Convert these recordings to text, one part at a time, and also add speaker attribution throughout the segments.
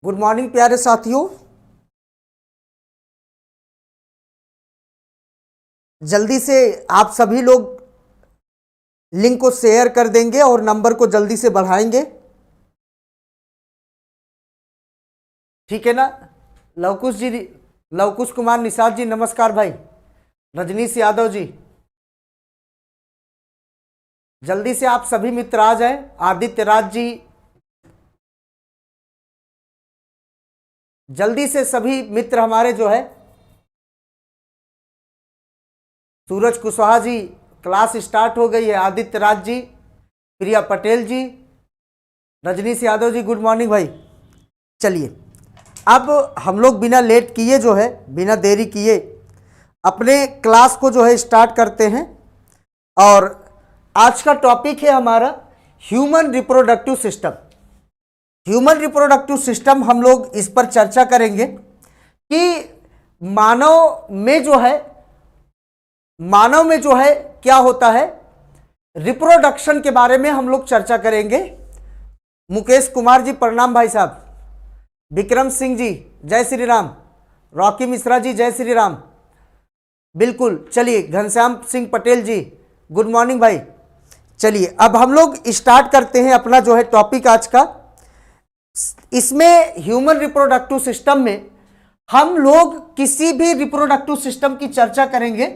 Speaker 1: Good morning प्यारे साथियों। जल्दी से आप सभी लोग लिंक को शेयर कर देंगे और नंबर को जल्दी से बढ़ाएंगे, ठीक है ना। लवकुश जी, लवकुश कुमार निषाद जी नमस्कार भाई। रजनीश यादव जी, जल्दी से आप सभी मित्र आ जाएं। आदित्य राज जी, जल्दी से सभी मित्र हमारे जो है। सूरज कुशवाहा जी, क्लास स्टार्ट हो गई है। आदित्य राज जी, प्रिया पटेल जी, रजनीश यादव जी, गुड मॉर्निंग भाई। चलिए अब हम लोग बिना लेट किए जो है, बिना देरी किए अपने क्लास को जो है स्टार्ट करते हैं। और आज का टॉपिक है हमारा human reproductive system. Human reproductive system हम लोग इस पर चर्चा करेंगे कि मानव में जो है क्या होता है। रिप्रोडक्शन के बारे में हम लोग चर्चा करेंगे। मुकेश कुमार जी प्रणाम भाई साहब। विक्रम सिंह जी जय श्री राम। रॉकी मिश्रा जी जय श्री राम। बिल्कुल, चलिए घनश्याम सिंह पटेल जी गुड मॉर्निंग भाई। चलिए अब हम लोग स्टार्ट करते हैं अपना जो है टॉपिक आज का। इसमें ह्यूमन रिप्रोडक्टिव सिस्टम में हम लोग किसी भी रिप्रोडक्टिव सिस्टम की चर्चा करेंगे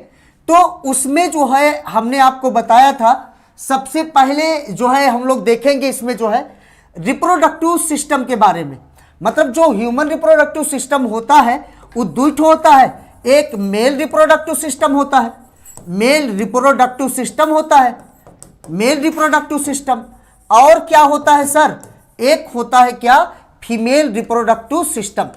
Speaker 1: तो उसमें जो है हमने आपको बताया था, सबसे पहले जो है हम लोग देखेंगे इसमें जो है रिप्रोडक्टिव सिस्टम के बारे में। मतलब जो ह्यूमन रिप्रोडक्टिव सिस्टम होता है वो दुइठो होता है। एक मेल रिप्रोडक्टिव सिस्टम होता है, मेल रिप्रोडक्टिव सिस्टम होता है, मेल रिप्रोडक्टिव सिस्टम। और क्या होता है सर, एक होता है क्या, फीमेल रिप्रोडक्टिव सिस्टम।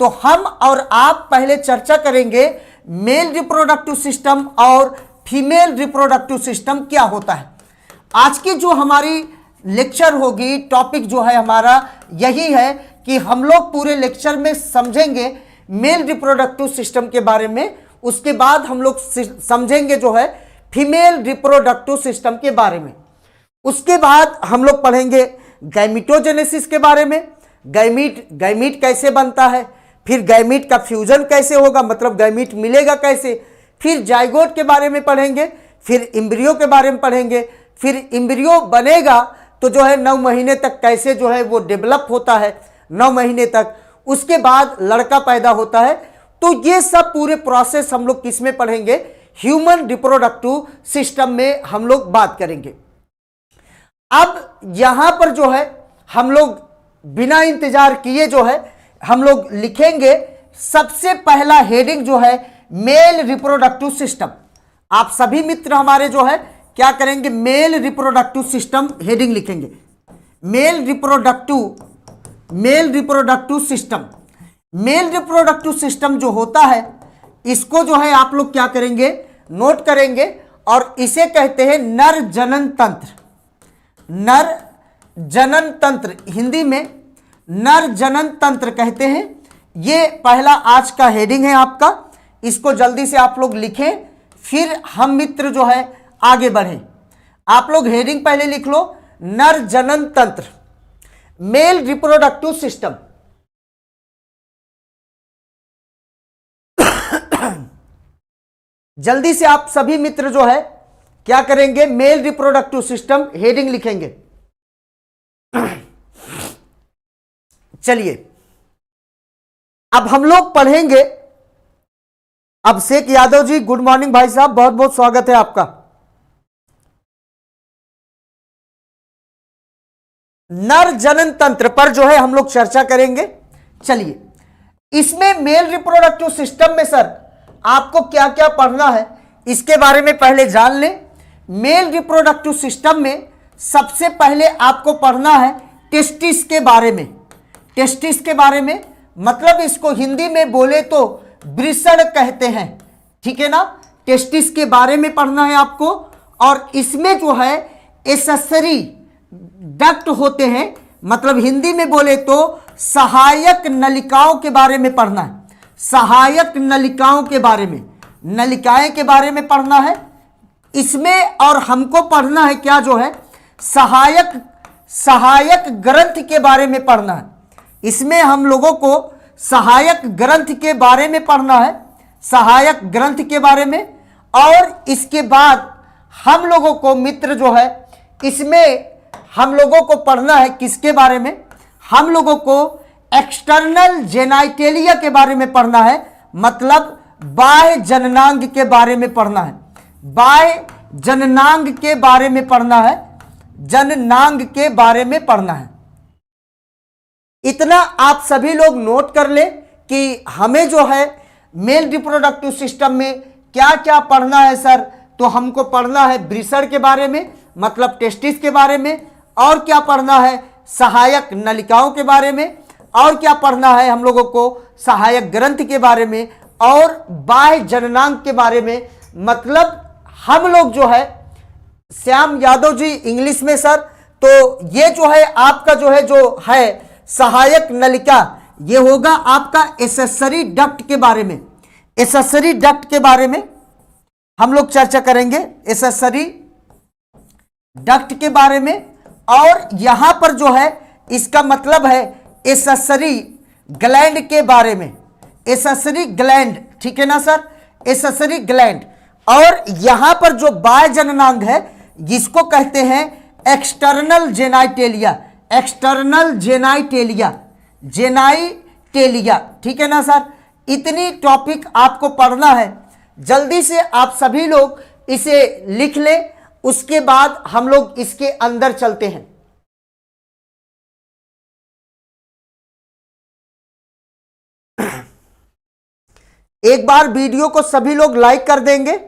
Speaker 1: तो हम और आप पहले चर्चा करेंगे मेल रिप्रोडक्टिव सिस्टम और फीमेल रिप्रोडक्टिव सिस्टम क्या होता है। आज की जो हमारी लेक्चर होगी, टॉपिक जो है हमारा यही है कि हम लोग पूरे लेक्चर में समझेंगे मेल रिप्रोडक्टिव सिस्टम के बारे में। उसके बाद हम लोग समझेंगे जो है फीमेल रिप्रोडक्टिव सिस्टम के बारे में। उसके बाद हम लोग पढ़ेंगे गैमिटोजेनेसिस के बारे में। गैमीट कैसे बनता है, फिर गैमीट का फ्यूजन कैसे होगा, मतलब गैमीट मिलेगा कैसे। फिर जाइगोट के बारे में पढ़ेंगे, फिर इम्ब्रियो के बारे में पढ़ेंगे। फिर इम्ब्रियो बनेगा तो जो है 9 महीने तक कैसे जो है वो डेवलप होता है, 9 महीने तक। उसके बाद लड़का पैदा होता है। तो ये सब पूरे प्रोसेस हम लोग किस में पढ़ेंगे, ह्यूमन रिप्रोडक्टिव सिस्टम में हम लोग बात करेंगे। अब यहां पर जो है हम लोग बिना इंतजार किए जो है हम लोग लिखेंगे सबसे पहला हेडिंग जो है मेल रिप्रोडक्टिव सिस्टम। आप सभी मित्र हमारे जो है क्या करेंगे, मेल रिप्रोडक्टिव सिस्टम हेडिंग लिखेंगे। Male reproductive system. Male reproductive system जो होता है इसको जो है आप लोग क्या करेंगे, नोट करेंगे। और इसे कहते हैं नर जनन तंत्र। नर जनन तंत्र, हिंदी में नर जनन तंत्र कहते हैं। ये पहला आज का हेडिंग है आपका। इसको जल्दी से आप लोग लिखें, फिर हम मित्र जो है आगे बढ़ें। आप लोग हेडिंग पहले लिख लो, नर जनन तंत्र, मेल रिप्रोडक्टिव सिस्टम। जल्दी से आप सभी मित्र जो है क्या करेंगे, मेल रिप्रोडक्टिव सिस्टम हेडिंग लिखेंगे। चलिए अब हम लोग पढ़ेंगे। अभिषेक यादव जी गुड मॉर्निंग भाई साहब, बहुत बहुत स्वागत है आपका। नर जनन तंत्र पर जो है हम लोग चर्चा करेंगे। चलिए इसमें मेल रिप्रोडक्टिव सिस्टम में सर आपको क्या क्या पढ़ना है इसके बारे में पहले जान लें। मेल रिप्रोडक्टिव सिस्टम में सबसे पहले आपको पढ़ना है टेस्टिस के बारे में। टेस्टिस के बारे में मतलब इसको हिंदी में बोले तो वृषण कहते हैं, ठीक है ना। टेस्टिस के बारे में पढ़ना है आपको। और इसमें जो है एसेसरी डक्ट होते हैं, मतलब हिंदी में बोले तो सहायक नलिकाओं के बारे में पढ़ना है। सहायक नलिकाओं के बारे में, नलिकाएं के बारे में पढ़ना है इसमें। और हमको पढ़ना है क्या जो है सहायक ग्रंथ के बारे में पढ़ना है। इसमें हम लोगों को सहायक ग्रंथ के बारे में पढ़ना है, सहायक ग्रंथ के बारे में। और इसके बाद हम लोगों को मित्र जो है इसमें हम लोगों को पढ़ना है किसके बारे में, हम लोगों को एक्सटर्नल जेनाइटेलिया के बारे में पढ़ना है, मतलब बाह्य जननांग के बारे में पढ़ना है, बाह्य जननांग के बारे में पढ़ना है, जननांग के बारे में पढ़ना है। इतना आप सभी लोग नोट कर ले कि हमें जो है मेल रिप्रोडक्टिव सिस्टम में क्या क्या पढ़ना है सर। तो हमको पढ़ना है वृषण के बारे में, मतलब टेस्टिस के बारे में, और क्या पढ़ना है सहायक नलिकाओं के बारे में, और क्या पढ़ना है हम लोगों को सहायक ग्रंथ के बारे में, और बाह्य जननांग के बारे में। मतलब हम लोग जो है श्याम यादव जी इंग्लिश में सर, तो ये जो है आपका जो है सहायक नलिका, ये होगा आपका एसेसरी डक्ट के बारे में, एसेसरी डक्ट के बारे में हम लोग चर्चा करेंगे, एसेसरी डक्ट के बारे में। और यहां पर जो है इसका मतलब है एसेसरी ग्लैंड के बारे में, एसेसरी ग्लैंड, ठीक है ना सर, एसेसरी ग्लैंड। और यहां पर जो बाह्य जननांग है जिसको कहते हैं external genitalia, external genitalia, genitalia, ठीक है ना सर। इतनी टॉपिक आपको पढ़ना है, जल्दी से आप सभी लोग इसे लिख ले, उसके बाद हम लोग इसके अंदर चलते हैं। एक बार वीडियो को सभी लोग लाइक कर देंगे,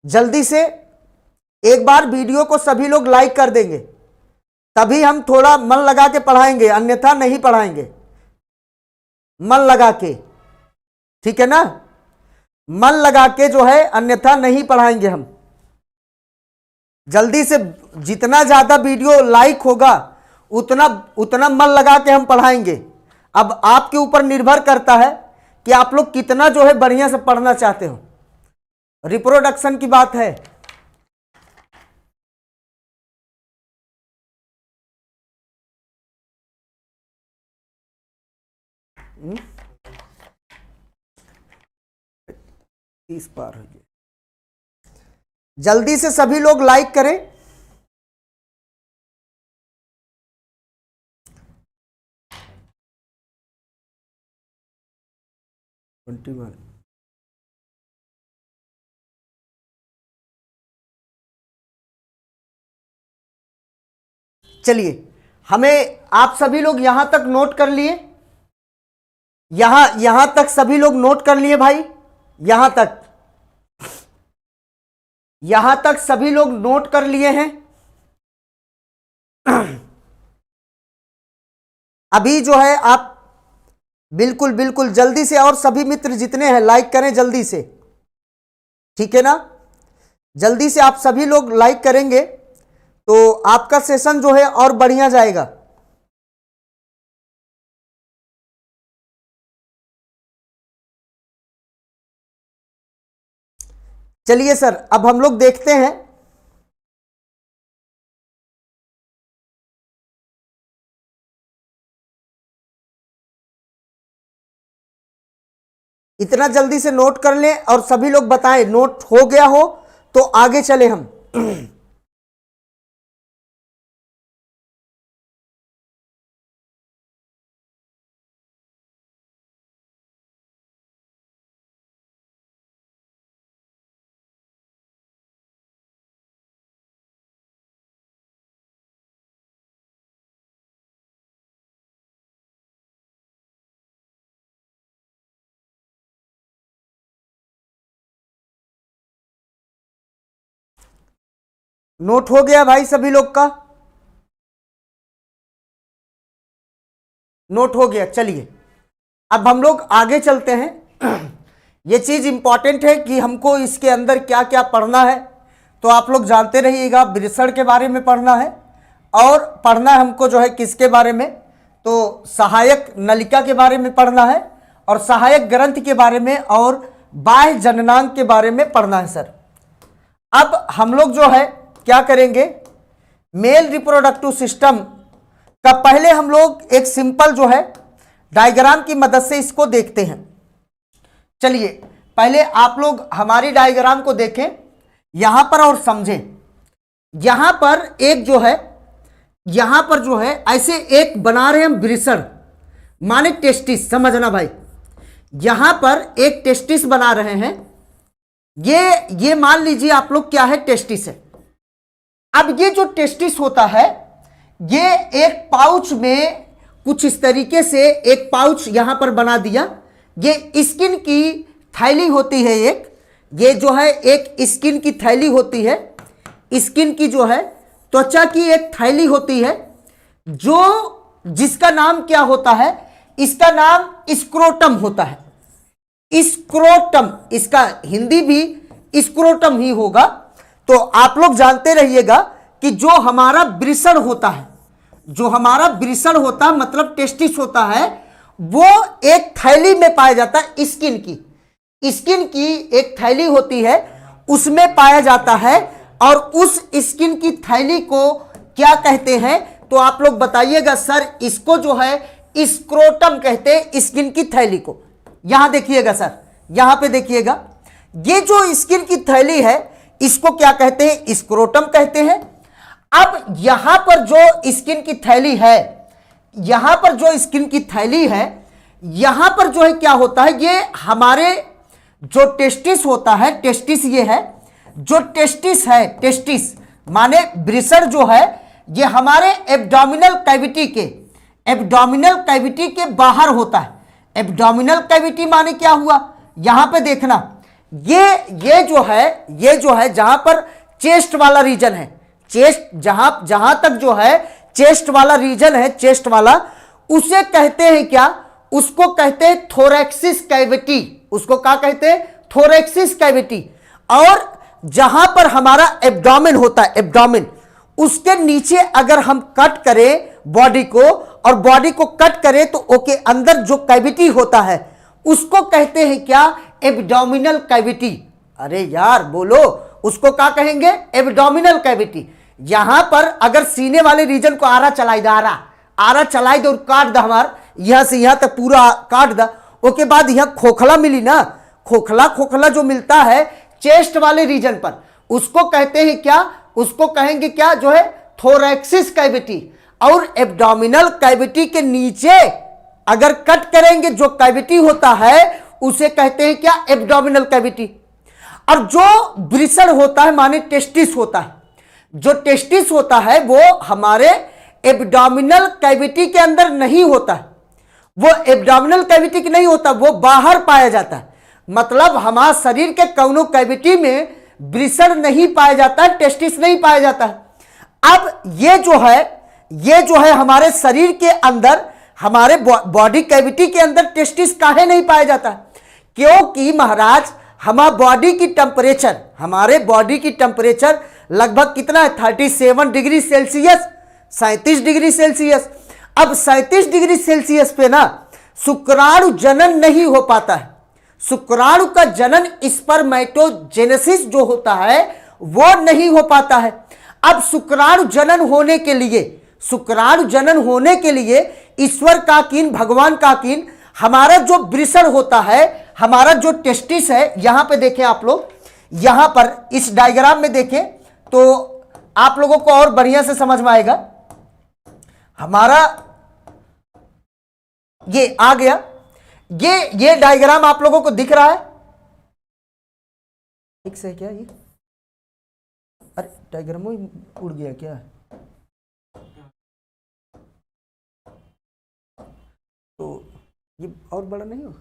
Speaker 1: जल्दी से एक बार वीडियो को सभी लोग लाइक कर देंगे, तभी हम थोड़ा मन लगा के पढ़ाएंगे, अन्यथा नहीं पढ़ाएंगे, मन लगा के, ठीक है ना, मन लगा के जो है, अन्यथा नहीं पढ़ाएंगे हम। जल्दी से जितना ज्यादा वीडियो लाइक होगा उतना उतना मन लगा के हम पढ़ाएंगे। अब आपके ऊपर निर्भर करता है कि आप लोग कितना जो है बढ़िया से पढ़ना चाहते हो, रिप्रोडक्शन की बात है। इस पार हो गया, जल्दी से सभी लोग लाइक करें। चलिए, हमें आप सभी लोग यहां तक नोट कर लिए, यहां तक सभी लोग नोट कर लिए भाई, यहां तक सभी लोग नोट कर लिए हैं। अभी जो है आप बिल्कुल बिल्कुल जल्दी से, और सभी मित्र जितने हैं लाइक करें जल्दी से, ठीक है ना, जल्दी से आप सभी लोग लाइक करेंगे तो आपका सेशन जो है और बढ़िया जाएगा। चलिए सर, अब हम लोग देखते हैं इतना जल्दी से नोट कर लें और सभी लोग बताएं नोट हो गया हो तो आगे चले हम। नोट हो गया भाई सभी लोग का, नोट हो गया। चलिए अब हम लोग आगे चलते हैं। ये चीज इंपॉर्टेंट है कि हमको इसके अंदर क्या क्या पढ़ना है, तो आप लोग जानते रहिएगा। वृषण के बारे में पढ़ना है, और पढ़ना है हमको जो है किसके बारे में, तो सहायक नलिका के बारे में पढ़ना है, और सहायक ग्रंथ के बारे में, और बाह्य जननांग के बारे में पढ़ना है सर। अब हम लोग जो है क्या करेंगे, मेल रिप्रोडक्टिव सिस्टम का पहले हम लोग एक सिंपल जो है डायग्राम की मदद से इसको देखते हैं। चलिए पहले आप लोग हमारी डायग्राम को देखें यहां पर और समझें। यहां पर एक जो है, यहां पर जो है ऐसे एक बना रहे हम वृषण माने टेस्टिस, समझना भाई। यहां पर एक टेस्टिस बना रहे हैं, ये मान लीजिए आप लोग क्या है, टेस्टिस है। अब ये जो टेस्टिस होता है ये एक पाउच में कुछ इस तरीके से एक पाउच यहां पर बना दिया। ये स्किन की थैली होती है एक, ये जो है एक स्किन की थैली होती है, स्किन की जो है त्वचा की एक थैली होती है, जो जिसका नाम क्या होता है, इसका नाम स्क्रोटम होता है। स्क्रोटम, इसका हिंदी भी स्क्रोटम ही होगा। तो आप लोग जानते रहिएगा कि जो हमारा वृषण होता है, जो हमारा वृषण होता है मतलब टेस्टिस होता है, वो एक थैली में पाया जाता है। स्किन की एक थैली होती है, उसमें पाया जाता है। और उस स्किन की थैली को क्या कहते हैं, तो आप लोग बताइएगा सर। इसको जो है स्क्रोटम कहते हैं, स्किन की थैली को। यहां देखिएगा सर, यहां पे देखिएगा, ये जो स्किन की थैली है इसको क्या कहते हैं, स्क्रोटम कहते हैं। अब यहां पर जो स्किन की थैली है, यहां पर जो स्किन की थैली है, यहां पर जो है क्या होता है, ये हमारे जो टेस्टिस होता है, टेस्टिस ये है, जो टेस्टिस है, टेस्टिस माने वृषण जो है, ये हमारे एब्डोमिनल कैविटी के बाहर होता है। एब्डोमिनल कैविटी माने क्या हुआ, यहां पे देखना, ये जो है जहां पर चेस्ट वाला रीजन है, चेस्ट जहां तक जो है चेस्ट वाला रीजन है, चेस्ट वाला, उसे कहते हैं क्या, उसको कहते हैं थोरैक्सिस कैविटी। उसको क्या कहते हैं, थोरैक्सिस कैविटी। और जहां पर हमारा एब्डोमेन होता है, एब्डोमेन, उसके नीचे अगर हम कट करें बॉडी को, और बॉडी को कट करें तो ओके अंदर जो कैविटी होता है उसको कहते हैं क्या, एब्डोमिनल कैविटी। अरे यार बोलो, उसको क्या कहेंगे, एब्डोमिनल कैविटी। यहां पर अगर सीने वाले रीजन को आरा चलाई दो और काट द, हमार यहां से यहां तक पूरा काट द, ओके बाद यहां खोखला मिली ना, खोखला जो मिलता है चेस्ट वाले रीजन पर, उसको कहते हैं क्या, उसको कहेंगे क्या, जो है थोरैक्सिस कैविटी। और एब्डोमिनल कैविटी के नीचे अगर कट करेंगे जो कैविटी होता है उसे कहते हैं क्या, एब्डोमिनल कैविटी। और जो वृषण होता है माने टेस्टिस होता है, जो टेस्टिस होता है वो हमारे एब्डोमिनल कैविटी के अंदर नहीं होता है, वो एब्डोमिनल कैविटी की नहीं होता, वो बाहर पाया जाता है। मतलब हमारे शरीर के कौनों कैविटी में वृषण नहीं पाया जाता है, टेस्टिस नहीं पाया जाता है। अब ये जो है हमारे शरीर के अंदर, हमारे बॉडी कैविटी के अंदर टेस्टिस काहे नहीं पाया जाता है, क्योंकि महाराज हमारे बॉडी की टेम्परेचर लगभग कितना है, 37 डिग्री सेल्सियस, 37 डिग्री सेल्सियस। अब 37 डिग्री सेल्सियस पे ना शुक्राणु जनन नहीं हो पाता है। शुक्राणु का जनन, स्पर्मेटोजेनेसिस जो होता है वो नहीं हो पाता है। अब शुक्राणु जनन होने के लिए ईश्वर का कीन, भगवान का कीन, हमारा जो वृषण होता है, हमारा जो टेस्टिस है, यहां पे देखें आप लोग, यहां पर इस डायग्राम में देखें तो आप लोगों को और बढ़िया से समझ में आएगा। हमारा ये आ गया, ये डायग्राम आप लोगों को दिख रहा है ठीक से क्या, ये अरे डायग्राम उड़ गया क्या, तो ये और बड़ा नहीं होगा,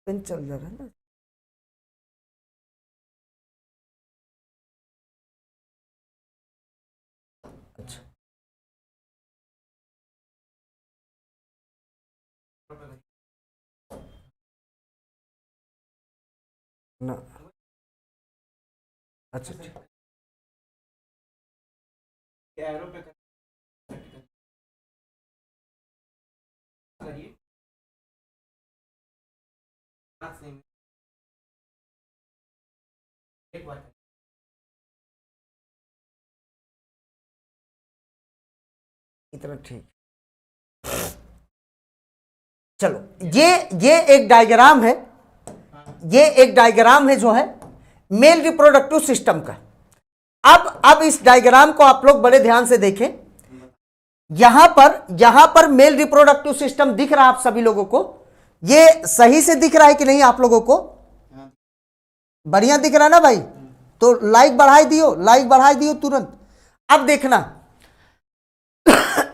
Speaker 1: पेन चल जा रहा है ना। अच्छा ना, अच्छा ठीक,
Speaker 2: एक बात
Speaker 1: इतना ठीक। चलो ये एक डायग्राम है, ये एक डायग्राम है जो है मेल रिप्रोडक्टिव सिस्टम का। अब इस डायग्राम को आप लोग बड़े ध्यान से देखें। यहां पर मेल रिप्रोडक्टिव सिस्टम दिख रहा है आप सभी लोगों को? ये सही से दिख रहा है कि नहीं आप लोगों को? बढ़िया दिख रहा है ना भाई? तो लाइक बढ़ाई दियो तुरंत। अब देखना,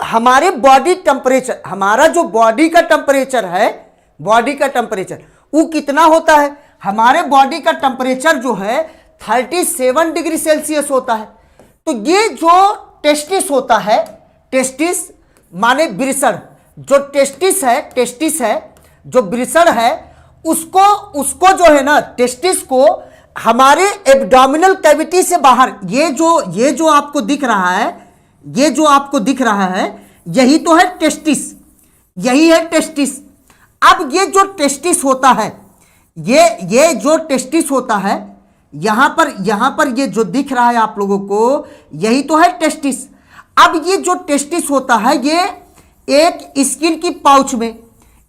Speaker 1: हमारे बॉडी टेम्परेचर, हमारा जो बॉडी का टेम्परेचर है, बॉडी का टेम्परेचर वो कितना होता है? हमारे बॉडी का टेम्परेचर जो है 37 डिग्री सेल्सियस होता है। तो ये जो टेस्टिस होता है, टेस्टिस माने वृषण, जो टेस्टिस है जो वृषण है, उसको जो है ना, टेस्टिस को हमारे एब्डोमिनल कैविटी से बाहर, ये जो आपको दिख रहा है, ये जो आपको दिख रहा है, यही तो है टेस्टिस, यही है टेस्टिस। अब ये जो टेस्टिस होता है, ये जो टेस्टिस होता है, यहां पर ये जो दिख रहा है आप लोगों को, यही तो है टेस्टिस। अब ये जो टेस्टिस होता है, ये एक स्किन की पाउच में,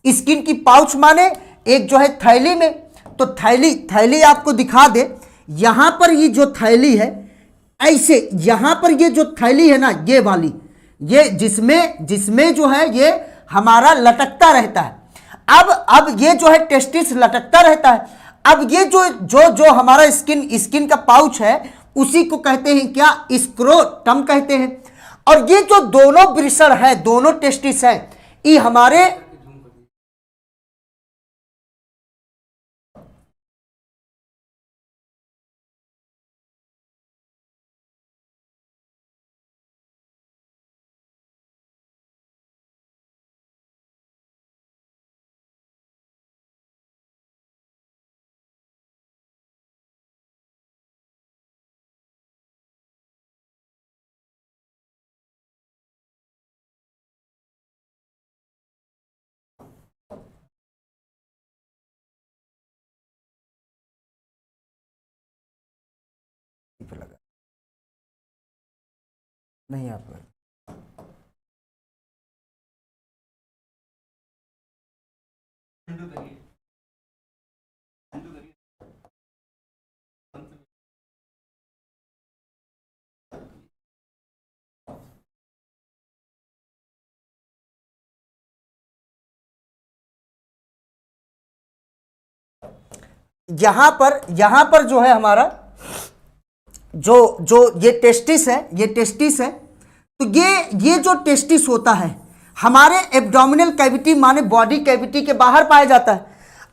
Speaker 1: स्किन की पाउच माने एक जो है थैली में, तो थैली आपको दिखा दे। यहां पर ये जो थैली है, ऐसे यहां पर ये जो थैली है ना, ये वाली, ये जिसमें जो है ये हमारा लटकता रहता है। अब ये जो है टेस्टिस लटकता रहता है। अब ये जो हमारा स्किन का पाउच है, उसी को कहते हैं क्या? स्क्रोटम कहते हैं। और ये जो दोनों वृषण है, दोनों टेस्टिस है, ये हमारे पे लगा नहीं आप यहां पर जो है हमारा जो ये टेस्टिस है, तो ये जो टेस्टिस होता है हमारे एब्डोमिनल कैविटी माने बॉडी कैविटी के बाहर पाया जाता है।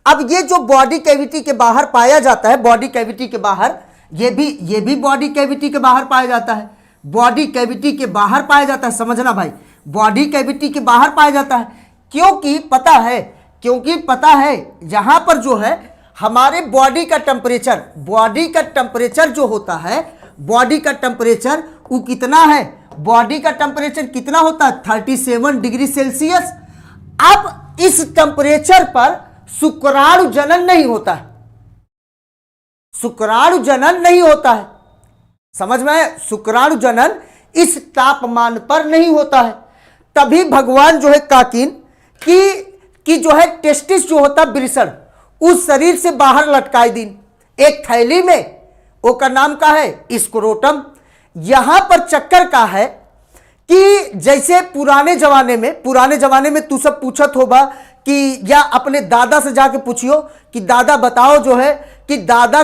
Speaker 1: अब ये जो बॉडी कैविटी के बाहर पाया जाता है, बॉडी कैविटी के बाहर, ये भी बॉडी कैविटी के बाहर पाया जाता है, बॉडी कैविटी के बाहर पाया जाता है। समझना भाई, बॉडी कैविटी के बाहर पाया जाता है। क्योंकि पता है यहां पर जो है हमारे बॉडी का टेम्परेचर जो होता है, बॉडी का टेम्परेचर वो कितना है? बॉडी का टेम्परेचर कितना होता है? 37 डिग्री सेल्सियस। अब इस टेम्परेचर पर शुक्राणु जनन नहीं होता है, शुक्राणु जनन नहीं होता है। समझ में आया? शुक्राणु जनन इस तापमान पर नहीं होता है। तभी भगवान जो है काकिन की जो है टेस्टिस जो होता वृषण, उस शरीर से बाहर लटकाई दिन एक थैली में, वो का नाम का है स्क्रोटम। यहां पर चक्कर का है कि जैसे पुराने जमाने में तू सब पूछत होगा कि, या अपने दादा से जाके पूछियो कि दादा बताओ जो है कि दादा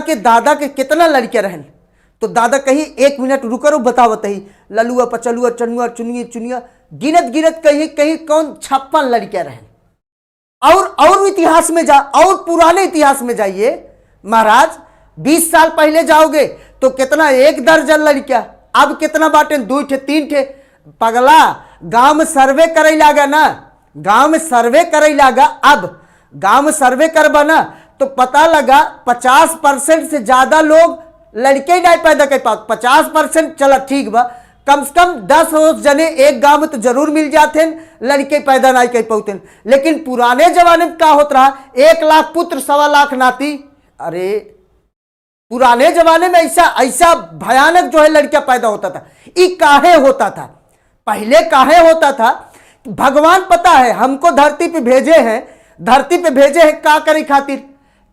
Speaker 1: के कितना लड़के रहन, तो दादा कही 1 मिनट रुको बताओ बताई, ललुआ पचलुआ चनुआ चुनिया गिनत कहीं कौन 56 लड़के रहन। और इतिहास में और पुराने इतिहास में जाइए महाराज, 20 साल पहले जाओगे तो कितना 1 दर्जन लड़कियां, अब कितना बाटे 2 ठे 3 ठे। पगला गांव में सर्वे करे लागा ना, गांव में सर्वे करे लागा। अब गांव में सर्वे करबा ना तो पता लगा 50% से ज्यादा लोग लड़के नहीं पैदा कर पाते। 50% चला ठीक बा, कम से कम 10 जने एक गांव में तो जरूर मिल जाते हैं, लड़के पैदा नहीं कर पाते। लेकिन पुराने जमाने में क्या होता रहा? 1 लाख पुत्र 1.25 लाख नाती। अरे पुराने जमाने में ऐसा भयानक जो है लड़कियां पैदा होता था। ये काहे होता था? पहले काहे होता था, भगवान पता है हमको धरती पे भेजे हैं, धरती पे भेजे हैं का करे खातिर,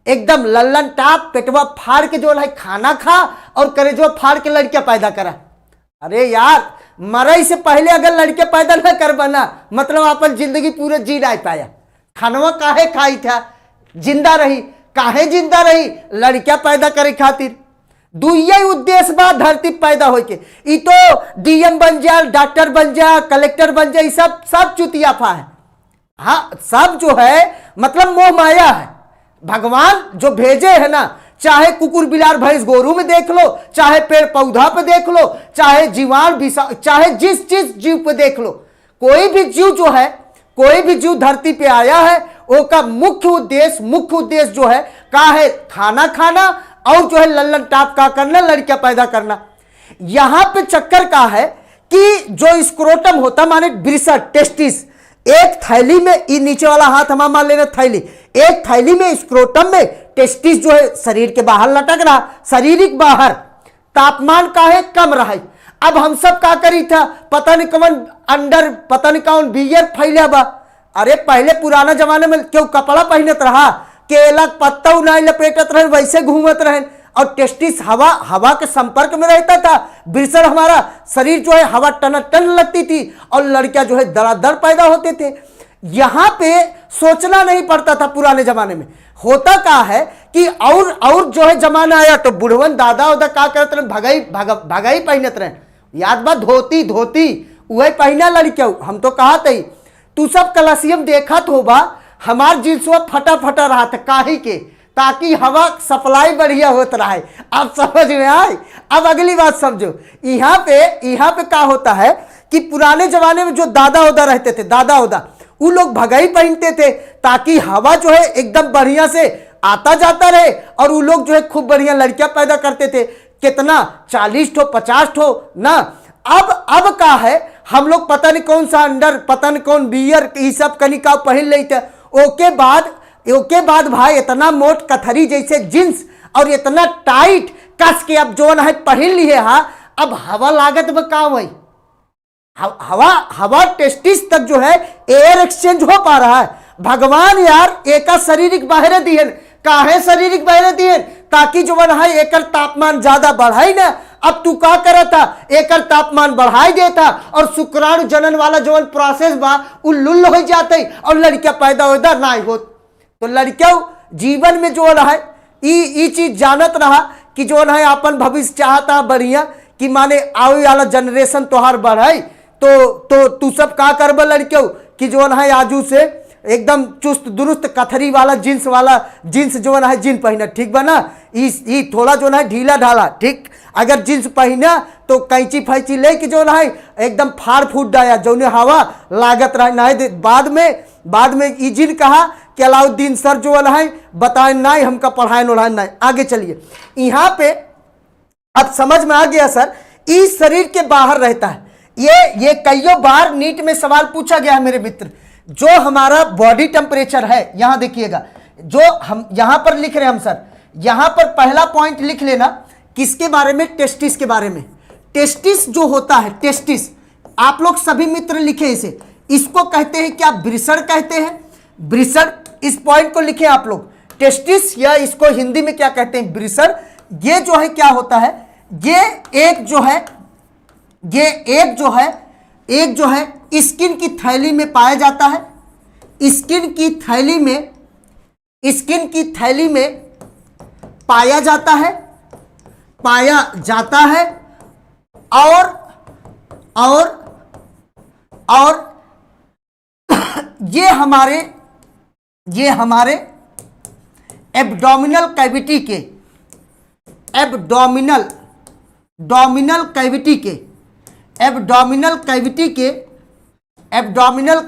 Speaker 1: एकदम लल्लन टाप पेटवा फाड़ के जो है खाना खा और करे जो फाड़ के लड़कियां पैदा करा। अरे यार, मरई से पहले अगर लड़के पैदा न कर बना मतलब अपन जिंदगी पूरे जी नहीं पाया। खानवा काहे खाई था, जिंदा रही, काहे जिंदा रही, लड़कियां पैदा करे खातिर। दुई उद्देश्य बा धरती पैदा हो के, ई तो डीएम बन जा, डॉक्टर बन जा, कलेक्टर बन जा, सब चुतियाफा है। हाँ, सब जो है मतलब मोह माया है। भगवान जो भेजे है ना, चाहे कुकुर बिलार भैंस गोरू में देख लो, चाहे पेड़ पौधा पे देख लो, चाहे जीवाणु चाहे जिस चीज जीव पे देख लो, कोई भी जीव जो है, कोई भी जीव धरती पे आया है वो का मुख्य उद्देश्य जो है का है खाना खाना और जो है लल्लन टाप का करना, लड़कियां पैदा करना। यहां पे चक्कर का है कि जो स्क्रोटम होता माने ब्रिसर टेस्टिस, एक थैली में, ये नीचे वाला हाथ हमारा मान लेना थैली, एक थैली में स्क्रोटम में टेस्टिस जो है शरीर के बाहर लटक रहा, शारीरिक बाहर तापमान का है कम रहा। अब हम सब का करी था, पता नहीं कौन अंडर, पता नहीं कौन बियर फैला बा। अरे पहले पुराना जमाने में क्यों कपड़ा पहनत रहा, केला पत्ता नहीं लपेटत रहे, वैसे घूमत रहे, और टेस्टिस हवा के संपर्क में रहता था, ब्रिसर हमारा शरीर जो है हवा टन टन लगती थी और लड़कियां जो है दरादर पैदा होते थे। यहां पे सोचना नहीं पड़ता था पुराने जमाने में। होता क्या है कि और जो है जमाना आया तो बुढ़वन दादा उदा का करते रहे, भगाई पहनत रहे, याद बा धोती वही पहना लड़कियां। हम तो कहा थे तू सब कलसियम देखा तो बा, हमार जिन्सवा फटा रहा था काहे के, ताकि हवा सप्लाई बढ़िया होता रहे। आप समझ में आए। अब अगली बात समझो, यहाँ पे क्या होता है कि पुराने जमाने में जो दादा उदा रहते थे, दादा उदा वो लोग भगाई पहनते थे ताकि हवा जो है एकदम बढ़िया से आता जाता रहे, और वो लोग जो है खूब बढ़िया लड़कियां पैदा करते थे। कितना 40 ठो 50 ठो ना। अब का है, हम लोग पता नहीं कौन सा अंडर, पता नहीं कौन बियर, ये सब कनिका पहन ले थे। ओके बाद भाई इतना मोट कथरी जैसे जींस और इतना टाइट कस के अब जो है पहन लिए। हाँ, अब हवा लागत में काम हुई, हवा टेस्टिस तक जो है एयर एक्सचेंज हो पा रहा है। भगवान यार एक शारीरिक बाहर दिए, काहे शारीरिक बाहर दिए, ताकि जो है एक तापमान ज्यादा बढ़ाई ना। अब तू का करा था, एक तापमान बढ़ाई देता और शुक्राणु जनन वाला जो प्रोसेस बा उल्लुल हो जाते और लड़कियां पैदा होता नहीं होत। तो लड़कियों जीवन में जो है ये चीज जानत रहा कि जो है अपन भविष्य चाहता बढ़िया, कि माने आवे वाला जनरेशन तोहार बढ़ाई, तो तू सब का करब लड़कियों कि जो है आजू से एकदम चुस्त दुरुस्त कथरी वाला जींस जो है जीन पहना, ठीक बना। ई थोड़ा जो है ढीला ढाला, ठीक। अगर जींस पहना तो कैंची फैंची ले कि जो है एकदम फाड़ फूट डाया, जो हवा लागत रहे नहीं। बाद में ई जिन कहा कि अलाउद्दीन सर जो है बताए नहीं, हमका पढ़ाए नढ़ाए नहीं। आगे चलिए, यहाँ पे अब समझ में आ गया सर, इस शरीर के बाहर रहता है। ये कईयों बार नीट में सवाल पूछा गया है मेरे मित्र। जो हमारा बॉडी टेम्परेचर है, यहां देखिएगा, जो हम यहां पर लिख रहे हैं हम सर, यहां पर पहला पॉइंट लिख लेना किसके बारे में, टेस्टिस के बारे में। टेस्टिस जो होता है, टेस्टिस आप लोग सभी मित्र लिखे इसे, इसको कहते हैं क्या, ब्रिसर कहते हैं। ब्रिसर, इस पॉइंट को लिखे आप लोग, टेस्टिस, या इसको हिंदी में क्या कहते हैं, ब्रिसर। ये जो है क्या होता है, ये एक जो है स्किन की थैली में पाया जाता है। स्किन की थैली में पाया जाता है और ये हमारे एब्डोमिनल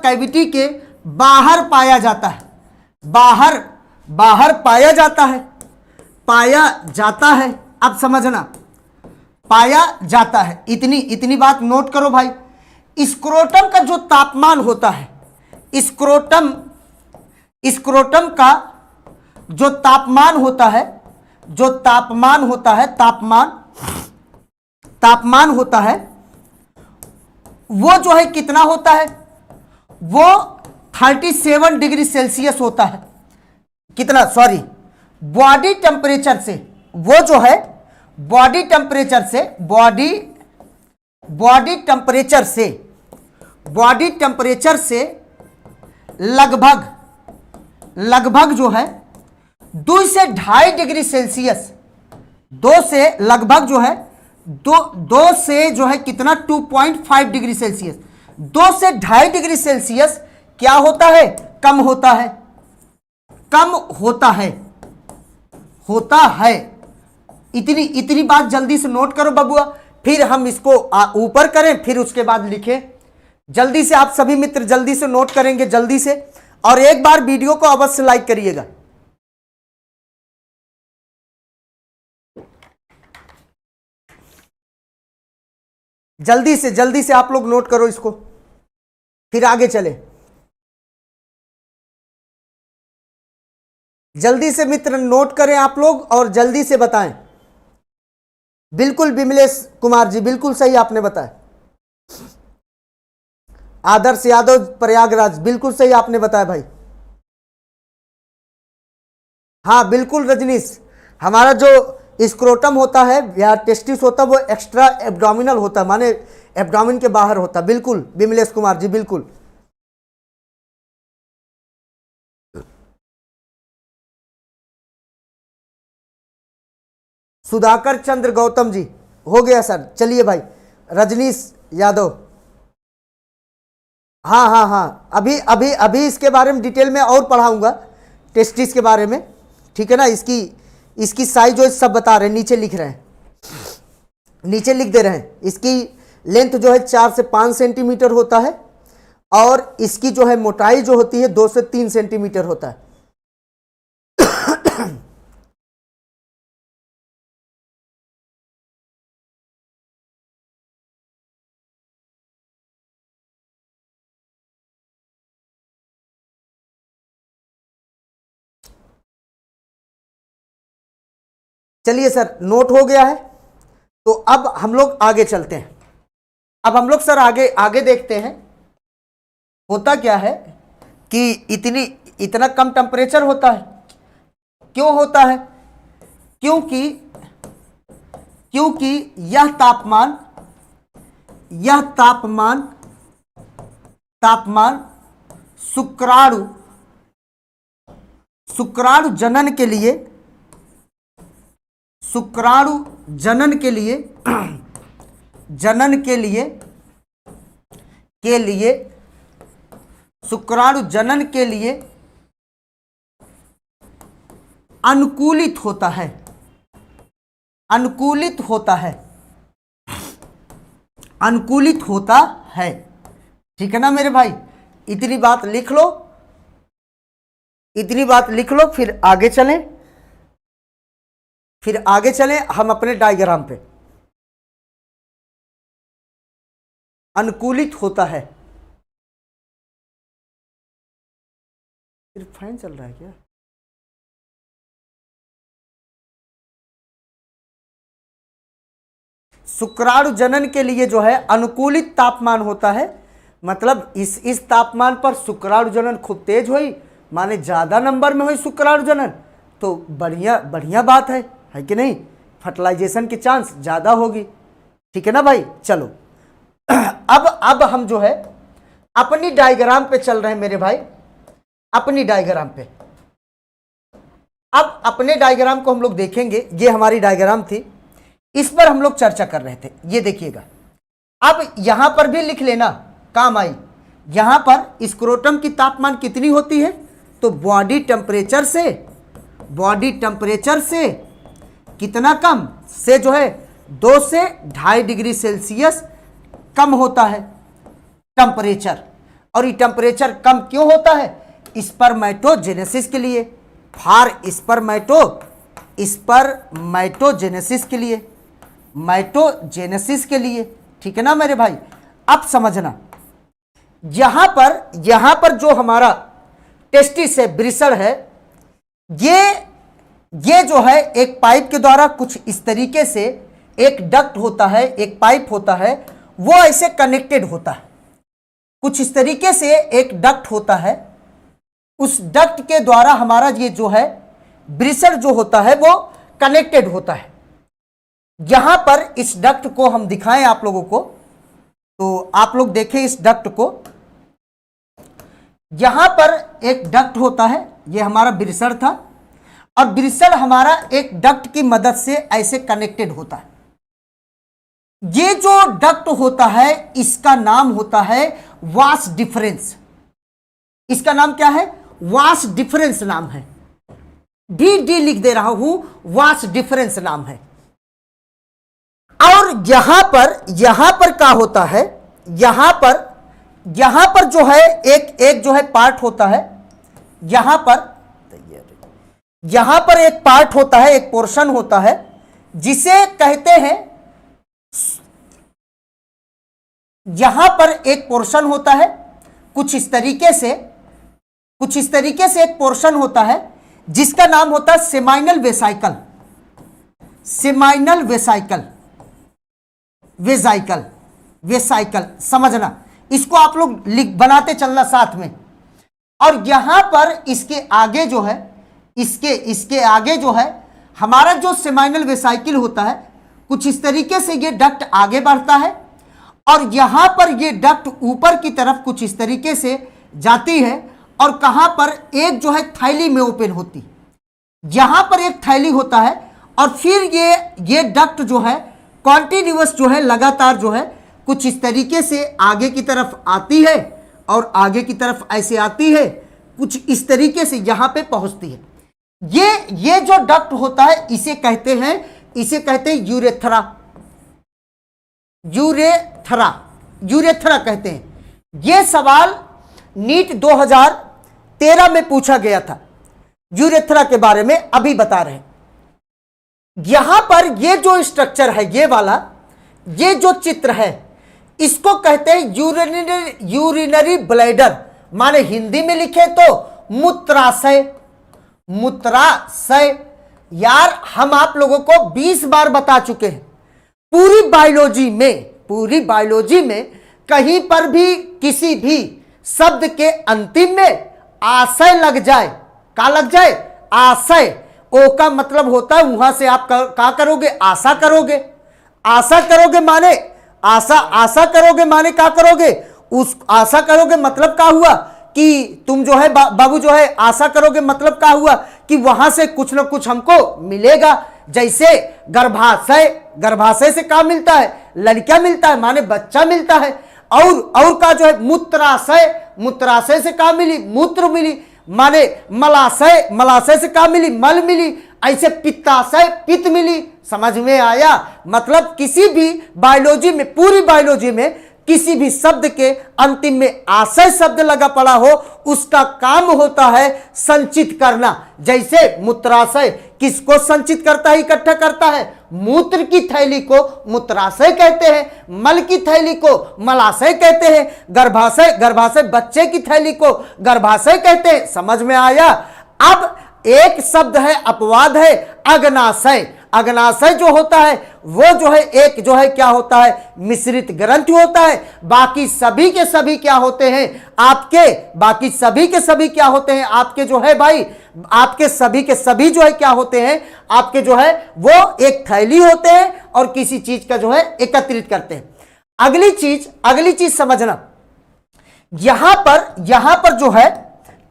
Speaker 1: कैविटी के बाहर पाया जाता है, बाहर पाया जाता है। अब समझना, पाया जाता है, इतनी बात नोट करो भाई। स्क्रोटम का जो तापमान होता है, स्क्रोटम का जो तापमान होता है, वो जो है कितना होता है, वो 37 डिग्री सेल्सियस होता है। कितना, सॉरी, बॉडी टेम्परेचर से, वो जो है बॉडी टेम्परेचर से, बॉडी टेम्परेचर से लगभग जो है 2 से 2.5 डिग्री सेल्सियस, 2 से लगभग जो है 2 से जो है कितना 2.5 डिग्री सेल्सियस, 2 से 2.5 डिग्री सेल्सियस क्या होता है, कम होता है, कम होता है। इतनी बात जल्दी से नोट करो बबुआ, फिर हम इसको ऊपर करें, फिर उसके बाद लिखें। जल्दी से आप सभी मित्र जल्दी से नोट करेंगे जल्दी से, और एक बार वीडियो को अवश्य लाइक करिएगा। जल्दी से आप लोग नोट करो इसको, फिर आगे चले। जल्दी से मित्र नोट करें आप लोग और जल्दी से बताएं। बिल्कुल विमलेश कुमार जी, बिल्कुल सही आपने बताया। आदर्श यादव प्रयागराज, बिल्कुल सही आपने बताया भाई। हाँ बिल्कुल रजनीश, हमारा जो स्क्रोटम होता है या टेस्टिस होता है वो एक्स्ट्रा एब्डोमिनल होता है, माने एब्डोमिन के बाहर होता है। बिल्कुल विमलेश कुमार जी, बिल्कुल। सुधाकर चंद्र गौतम जी, हो गया सर, चलिए भाई। रजनीश यादव, हाँ, अभी इसके बारे में डिटेल में और पढ़ाऊंगा, टेस्टिस के बारे में, ठीक है ना। इसकी साइज जो सब बता रहे हैं, नीचे लिख रहे हैं, नीचे लिख दे रहे हैं। इसकी लेंथ जो है 4 से 5 सेंटीमीटर होता है, और इसकी जो है मोटाई जो होती है 2 से 3 सेंटीमीटर होता है। चलिए सर, नोट हो गया है, तो अब हम लोग आगे चलते हैं। अब हम लोग सर आगे देखते हैं। होता क्या है कि इतना कम टेम्परेचर होता है, क्यों होता है? क्योंकि यह तापमान शुक्राणु जनन के लिए अनुकूलित होता है। ठीक है ना मेरे भाई, इतनी बात लिख लो, फिर आगे चलें हम अपने डायग्राम पे। अनुकूलित होता है, सिर्फ फैन चल रहा है क्या? शुक्राणु जनन के लिए जो है अनुकूलित तापमान होता है, मतलब इस तापमान पर शुक्राणु जनन खूब तेज हुई, माने ज्यादा नंबर में हुई शुक्राणु जनन, तो बढ़िया बात है कि नहीं, फर्टिलाइजेशन की चांस ज्यादा होगी। ठीक है ना भाई, चलो अब हम जो है अपनी डायग्राम पे चल रहे हैं मेरे भाई, अपनी डायग्राम पे। अब अपने डायग्राम को हम लोग देखेंगे, ये हमारी डायग्राम थी, इस पर हम लोग चर्चा कर रहे थे। ये देखिएगा, अब यहां पर भी लिख लेना, काम आई। यहां पर स्क्रोटम की तापमान कितनी होती है, तो बॉडी टेम्परेचर से कितना कम से जो है 2 से 2.5 डिग्री सेल्सियस कम होता है टेम्परेचर। और ये टेम्परेचर कम क्यों होता है? स्पर्मेटोजेनेसिस के लिए, माइटोजेनेसिस के लिए। ठीक है ना मेरे भाई, अब समझना, यहां पर जो हमारा टेस्टिस है, वृषण है, ये जो है एक पाइप के द्वारा कुछ इस तरीके से एक डक्ट होता है, एक पाइप होता है, वो ऐसे कनेक्टेड होता है। कुछ इस तरीके से एक डक्ट होता है, उस डक्ट के द्वारा हमारा ये जो है ब्रिसर जो होता है वो कनेक्टेड होता है। यहां पर इस डक्ट को हम दिखाएं आप लोगों को, तो आप लोग देखें इस डक्ट को। यहां पर एक डक्ट होता है, ये हमारा ब्रिसर था, और ब्रिसर हमारा एक डक्ट की मदद से ऐसे कनेक्टेड होता है। ये जो डक्ट होता है इसका नाम होता है वास डिफरेंस। इसका नाम क्या है? वास डिफरेंस नाम है। डी लिख दे रहा हूं, वास डिफरेंस नाम है। और यहां पर क्या होता है, यहां पर जो है एक जो है पार्ट होता है, यहां पर एक पार्ट होता है, एक पोर्शन होता है जिसे कहते हैं, यहां पर एक पोर्शन होता है कुछ इस तरीके से एक पोर्शन होता है जिसका नाम होता है सेमाइनल वेसाइकल। सेमाइनल वेसाइकल समझना, इसको आप लोग बनाते चलना साथ में। और यहां पर इसके आगे जो है, इसके आगे जो है हमारा जो सेमाइनल वेसाइकल होता है, कुछ इस तरीके से ये डक्ट आगे बढ़ता है, और यहां पर ये डक्ट ऊपर की तरफ कुछ इस तरीके से जाती है, और कहां पर एक जो है थैली में ओपन होती, यहां पर एक थैली होता है, और फिर ये डक्ट जो है कॉन्टिन्यूअस जो है लगातार जो है कुछ इस तरीके से आगे की तरफ आती है, और आगे की तरफ ऐसे आती है, कुछ इस तरीके से यहां पे पहुंचती है। ये जो डक्ट होता है इसे कहते हैं यूरेथ्रा। यूरेथ्रा कहते हैं। यह सवाल नीट 2013 में पूछा गया था, यूरेथ्रा के बारे में अभी बता रहे हैं। यहां पर ये जो स्ट्रक्चर है, ये वाला, ये जो चित्र है, इसको कहते हैं यूरिनरी ब्लैडर, माने हिंदी में लिखे तो मूत्राशय। यार हम आप लोगों को 20 बार बता चुके हैं, पूरी बायोलॉजी में कहीं पर भी किसी भी शब्द के अंतिम में आशय लग जाए, का लग जाए? आशय। ओ का मतलब होता है वहां से आप क्या करोगे? आशा करोगे। आशा करोगे माने आशा करोगे माने क्या करोगे? उस आशा करोगे मतलब क्या हुआ कि तुम जो है बाबू जो है आशा करोगे मतलब क्या हुआ कि वहां से कुछ ना कुछ हमको मिलेगा। जैसे गर्भाशय से क्या मिलता है? लड़का मिलता है, माने बच्चा मिलता है। और का जो है मूत्राशय से क्या मिली? मूत्र मिली, माने मलाशय से क्या मिली? मल मिली। ऐसे पित्ताशय पित्त मिली। समझ में आया? मतलब किसी भी बायोलॉजी में, पूरी बायोलॉजी में किसी भी शब्द के अंतिम में आशय शब्द लगा पड़ा हो, उसका काम होता है संचित करना। जैसे मूत्राशय किसको संचित करता है, इकट्ठा करता है? मूत्र की थैली को मूत्राशय कहते हैं, मल की थैली को मलाशय कहते हैं, गर्भाशय बच्चे की थैली को गर्भाशय कहते हैं। समझ में आया? अब एक शब्द है, अपवाद है, अग्नाशय। अग्नाशय जो होता है वो जो है एक जो है क्या होता है? मिश्रित ग्रंथि होता है। बाकी सभी के सभी क्या होते हैं आपके? बाकी सभी के सभी क्या होते हैं आपके जो है भाई? आपके सभी के सभी जो है क्या होते हैं आपके जो है वो एक थैली होते हैं और किसी चीज का जो है एकत्रित करते हैं। अगली चीज समझना, यहां पर जो है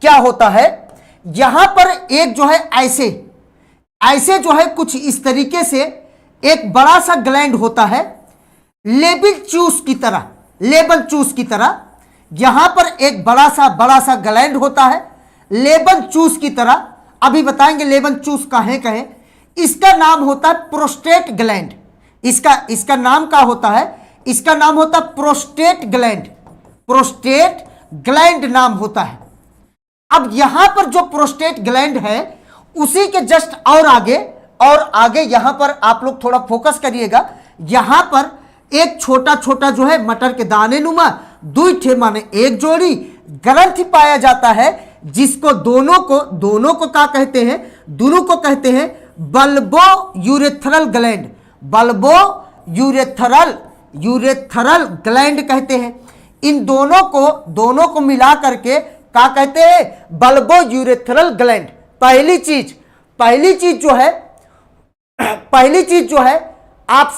Speaker 1: क्या होता है, यहां पर एक जो है ऐसे जो है कुछ इस तरीके से एक बड़ा सा ग्लैंड होता है, लेबल चूस की तरह। यहां पर एक बड़ा सा ग्लैंड होता है, लेबल चूस की तरह। अभी बताएंगे लेबल चूस काहे कहे। इसका नाम होता है प्रोस्टेट ग्लैंड। इसका नाम क्या होता है? इसका नाम होता है प्रोस्टेट ग्लैंड नाम होता है। अब यहां पर जो प्रोस्टेट ग्लैंड है उसी के जस्ट और आगे यहां पर आप लोग थोड़ा फोकस करिएगा। यहां पर एक छोटा जो है मटर के दाने नुमा दुई माने एक जोड़ी ग्रंथि पाया जाता है, जिसको दोनों को क्या कहते हैं? दोनों को कहते हैं bulbo urethral gland. Bulbo urethral urethral gland कहते हैं। इन दोनों को मिला करके क्या कहते हैं? Bulbo urethral gland. पहली चीज जो है आप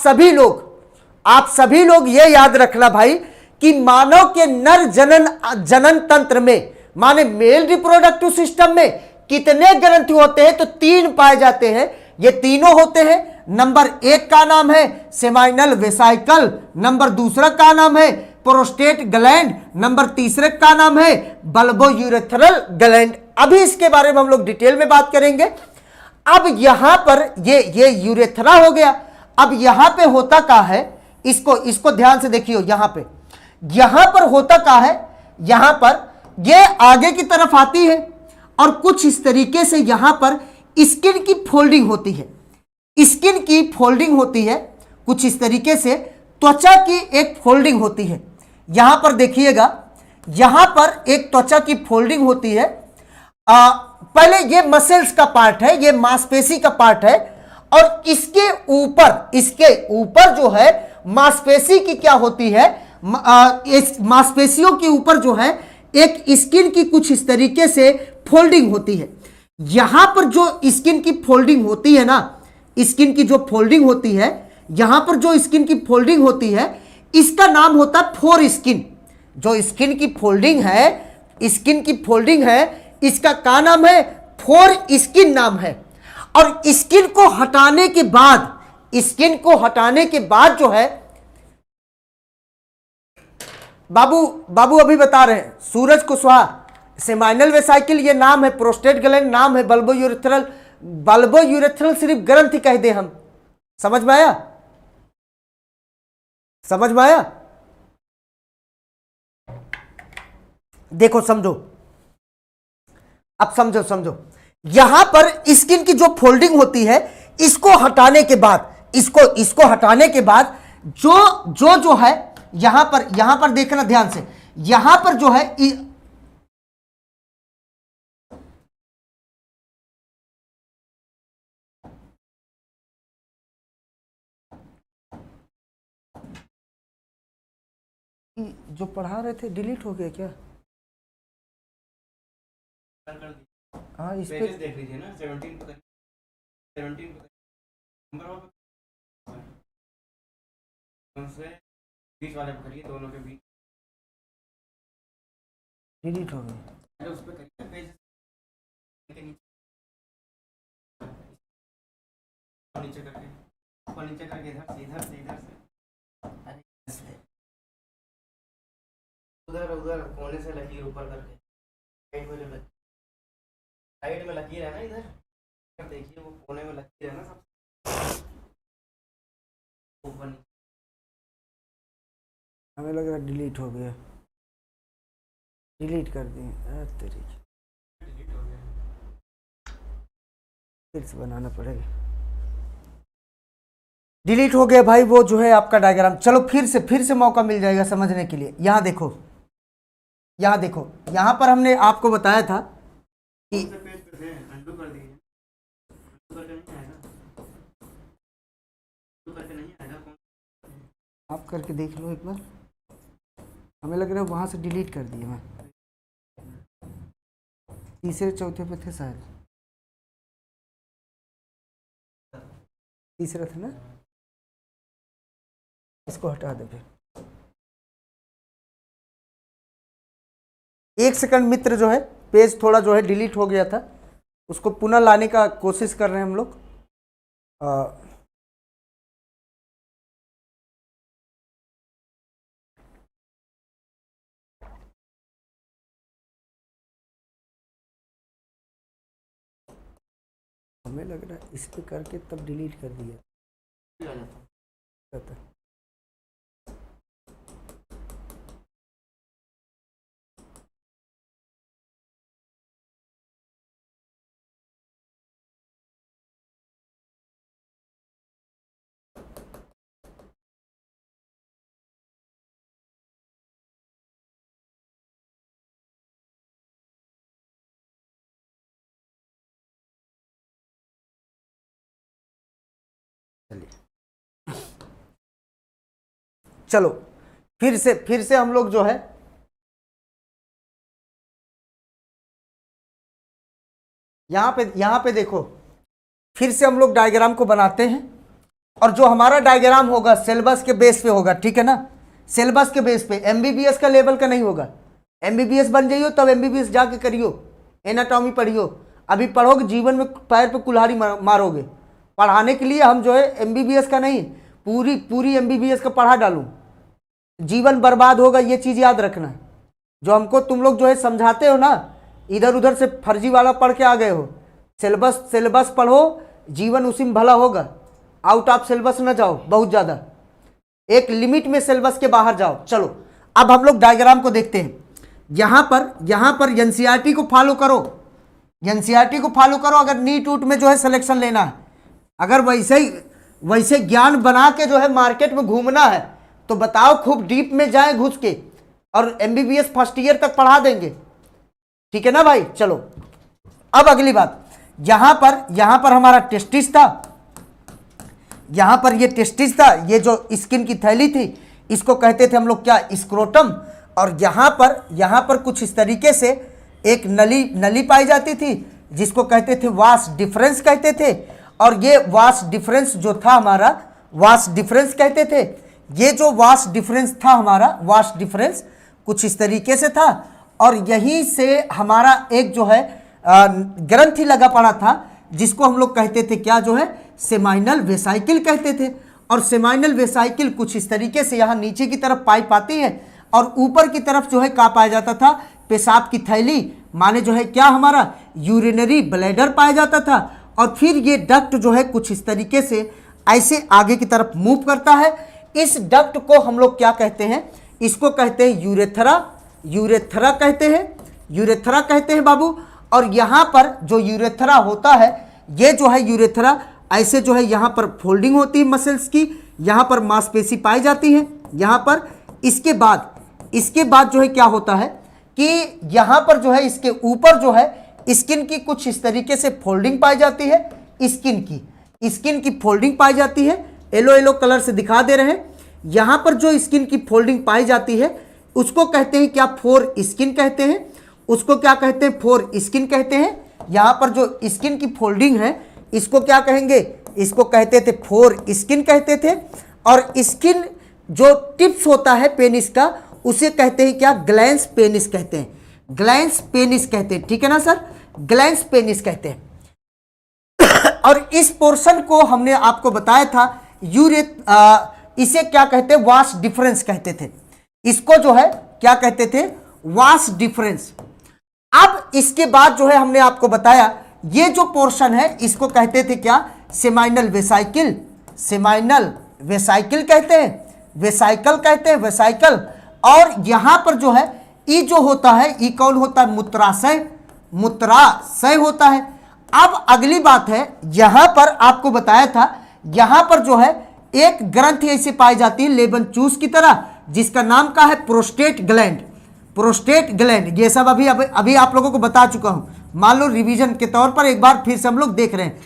Speaker 1: सभी लोग ये याद रखना भाई कि मानव के नर जनन तंत्र में, माने मेल रिप्रोडक्टिव सिस्टम में कितने ग्रंथि होते हैं? तो 3 पाए जाते हैं। ये तीनों होते हैं। नंबर 1 का नाम है सेमाइनल वेसाइकल, नंबर 2 का नाम है प्रोस्टेट ग्लैंड, नंबर 3 का नाम है बल्बो यूरेथ्रल ग्लैंड। अभी इसके बारे में हम लोग डिटेल में बात करेंगे। अब यहां पर ये यूरेथ्रा हो गया। अब यहां पे होता क्या है? इसको ध्यान से देखियो। यहां पर होता क्या है? यहां पर ये आगे की तरफ आती है और कुछ इस तरीके से यहां पर स्किन की फोल्डिंग होती है। कुछ इस तरीके से त्वचा की एक फोल्डिंग होती है। यहां पर देखिएगा, यहां पर एक त्वचा की फोल्डिंग होती है। पहले ये मसल्स का पार्ट है, ये मांसपेशी का पार्ट है, और इसके ऊपर जो है मांसपेशी की क्या होती है? इस मांसपेशियों के ऊपर जो है एक स्किन की कुछ इस तरीके से फोल्डिंग होती है। यहां पर जो स्किन की फोल्डिंग होती है ना, स्किन की जो फोल्डिंग होती है, यहां पर जो स्किन की फोल्डिंग होती है, इसका नाम होता है फोर स्किन। जो स्किन की फोल्डिंग है, इसका क्या नाम है? फोर स्किन नाम है। और स्किन को हटाने के बाद जो है, बाबू अभी बता रहे हैं, सूरज कुशवाहा, सेमाइनल वेसाइकिल ये नाम है, प्रोस्टेट ग्लैंड नाम है, बल्बो यूरेथ्रल सिर्फ ग्रंथि कह दे हम। समझ में आया? देखो समझो, अब समझो। यहां पर स्किन की जो फोल्डिंग होती है, इसको हटाने के बाद जो है यहां पर देखना ध्यान से, यहां पर जो है जो पढ़ा रहे थे डिलीट हो गया क्या? हाँ, इस पे देख लीजिए ना। 17 नंबर से बीच वाले पकड़िए, दोनों के बीच डिलीट हो गया। उस पे करिए पेज के नीचे करके इधर से उधर कोने से लकीर ऊपर करके साइड में लकीर है ना, इधर देखिए, वो कोने में लकीर है ना, सब ऊपर। हमें लग रहा डिलीट हो गया, डिलीट कर दिए। डिलीट हो गया, फिर से बनाना पड़ेगा। डिलीट हो गया भाई, वो जो है आपका डायग्राम। चलो फिर से मौका मिल जाएगा समझने के लिए। यहां देखो, यहां पर हमने आपको बताया था कि आप करके देख लो एक बार। हमें लग रहा है वहां से डिलीट कर दिया मैं। तीसरे चौथे पे थे शायद, तीसरा था ना। इसको हटा दे फिर। 1 सेकंड मित्र, जो है पेज थोड़ा जो है डिलीट हो गया था, उसको पुनः लाने का कोशिश कर रहे हैं हम लोग। हमें लग रहा है इस पे करके तब डिलीट कर दिया था। चलिए, चलो फिर से हम लोग जो है यहां पे देखो, फिर से हम लोग डायग्राम को बनाते हैं और जो हमारा डायग्राम होगा सिलेबस के बेस पे होगा, ठीक है ना, सिलेबस के बेस पे, एमबीबीएस का लेवल का नहीं होगा। एमबीबीएस बन जाइयो तब एमबीबीएस जाके करियो, एनाटॉमी पढ़ियो, अभी पढ़ोगे जीवन में पैर पे कुल्हाड़ी मारोगे। पढ़ाने के लिए हम जो है एमबीबीएस का नहीं, पूरी एमबीबीएस का पढ़ा डालूं, जीवन बर्बाद होगा, ये चीज़ याद रखना। जो हमको तुम लोग जो है समझाते हो ना, इधर उधर से फर्जी वाला पढ़ के आ गए हो। सिलेबस पढ़ो, जीवन उसी में भला होगा। आउट ऑफ सिलेबस न जाओ बहुत ज़्यादा, एक लिमिट में सिलेबस के बाहर जाओ। चलो अब हम लोग डायग्राम को देखते हैं। यहाँ पर एनसीईआरटी को फॉलो करो, एनसीईआरटी को फॉलो करो। अगर नीट ऊट में जो है सिलेक्शन लेना है, अगर वैसे ज्ञान बना के जो है मार्केट में घूमना है तो बताओ, खूब डीप में जाए घुस के और एमबीबीएस फर्स्ट ईयर तक पढ़ा देंगे, ठीक है ना भाई। चलो अब अगली बात, यहां पर हमारा टेस्टिस था, यहां पर ये टेस्टिस था, ये जो स्किन की थैली थी इसको कहते थे हम लोग क्या, स्क्रोटम। और यहां पर कुछ इस तरीके से एक नली पाई जाती थी जिसको कहते थे वास डिफरेंस कहते थे। और ये वास डिफरेंस जो था हमारा, वास डिफरेंस कहते थे। ये जो वास डिफरेंस था हमारा, वास डिफरेंस कुछ इस तरीके से था। और यहीं से हमारा एक जो है ग्रंथि लगा पड़ा था जिसको हम लोग कहते थे क्या, जो है सेमाइनल वेसाइकिल कहते थे। और सेमाइनल वेसाइकिल कुछ इस तरीके से यहाँ नीचे की तरफ पाइप आती है और ऊपर की तरफ जो है क्या पाया जाता था, पेशाब की थैली, माने जो है क्या हमारा यूरिनरी ब्लैडर पाया जाता था। और फिर ये डक्ट जो है कुछ इस तरीके से ऐसे आगे की तरफ मूव करता है। इस डक्ट को हम लोग क्या कहते हैं, इसको कहते हैं यूरेथ्रा, यूरेथ्रा कहते हैं बाबू। और यहाँ पर जो यूरेथ्रा होता है, ये जो है यूरेथ्रा ऐसे जो है यहाँ पर फोल्डिंग होती है मसल्स की, यहाँ पर मांसपेशी पाई जाती है यहाँ पर। इसके बाद जो है क्या होता है कि यहाँ पर जो है इसके ऊपर जो है स्किन की कुछ इस तरीके से फोल्डिंग पाई जाती है, स्किन की फोल्डिंग पाई जाती है, येलो कलर से दिखा दे रहे हैं। यहाँ पर जो स्किन की फोल्डिंग पाई जाती है उसको कहते हैं क्या, फोर स्किन कहते हैं। उसको क्या कहते हैं, फोर स्किन कहते हैं। यहाँ पर जो स्किन की फोल्डिंग है इसको क्या कहेंगे, इसको कहते थे फोर स्किन कहते थे। और स्किन जो टिप्स होता है पेनिस का उसे कहते हैं क्या, ग्लैंस पेनिस कहते हैं, ग्लैंस पेनिस कहते हैं, ठीक है ना सर, ग्लैंस पेनिस कहते हैं। और इस पोर्शन को हमने आपको बताया था इसे क्या कहते हैं, वास डिफरेंस कहते थे। इसको जो है क्या कहते थे, वास डिफरेंस। अब इसके बाद जो है हमने आपको बताया ये जो पोर्शन है इसको कहते थे क्या, सेमाइनल वेसाइकिल, सेमाइनल वेसाइकिल कहते हैं, वेसाइकल कहते हैं, वेसाइकल। और यहां पर जो है ई जो होता है, ई कौन होता है, मूत्राशय, मूत्राशय होता है। अब अगली बात है, यहां पर आपको बताया था यहां पर जो है एक ग्रंथि ऐसे पाई जाती है लेबन चूस की तरह, जिसका नाम का है प्रोस्टेट ग्लैंड, प्रोस्टेट ग्लैंड। ये सब अभी आप लोगों को बता चुका हूं, मान लो रिवीजन के तौर पर एक बार फिर से हम लोग देख रहे हैं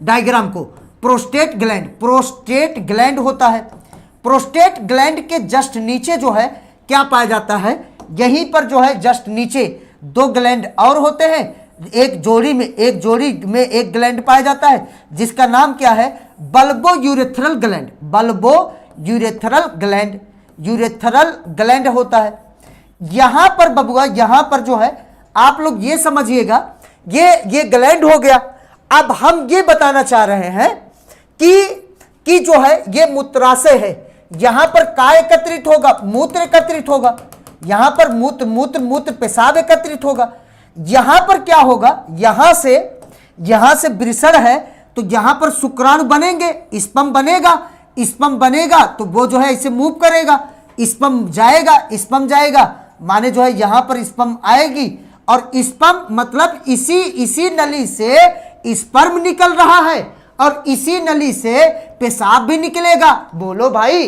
Speaker 1: डायग्राम को। प्रोस्टेट ग्लैंड होता है। प्रोस्टेट ग्लैंड के जस्ट नीचे जो है क्या पाया जाता है, यहीं पर जो है जस्ट नीचे दो ग्लैंड और होते हैं, एक जोड़ी में एक ग्लैंड पाया जाता है जिसका नाम क्या है, bulbo urethral gland, bulbo urethral gland होता है। यहां पर बबुआ, यहां पर जो है आप लोग ये समझिएगा, ये ग्लैंड हो गया। अब हम ये बताना चाह रहे हैं कि जो है ये मूत्राशय है, यहां पर काय एकत्रित होगा, मूत्र एकत्रित होगा, यहां पर मूत्र पेशाब एकत्रित होगा। यहां पर क्या होगा, यहां से वृषण है तो यहां पर शुक्राणु बनेंगे, स्पर्म बनेगा तो वो जो है इसे मूव करेगा, स्पर्म जाएगा, माने जो है यहां पर स्पर्म आएगी। और स्पर्म मतलब इसी नली से स्पर्म निकल रहा है और इसी नली से पेशाब भी निकलेगा। बोलो भाई,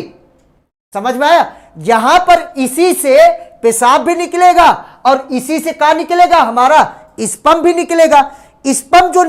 Speaker 1: समझ में आया? यहां पर इसी से पेशाब भी निकलेगा और इसी से क्या निकलेगा, हमारा स्पर्म भी निकलेगा। स्पर्म जो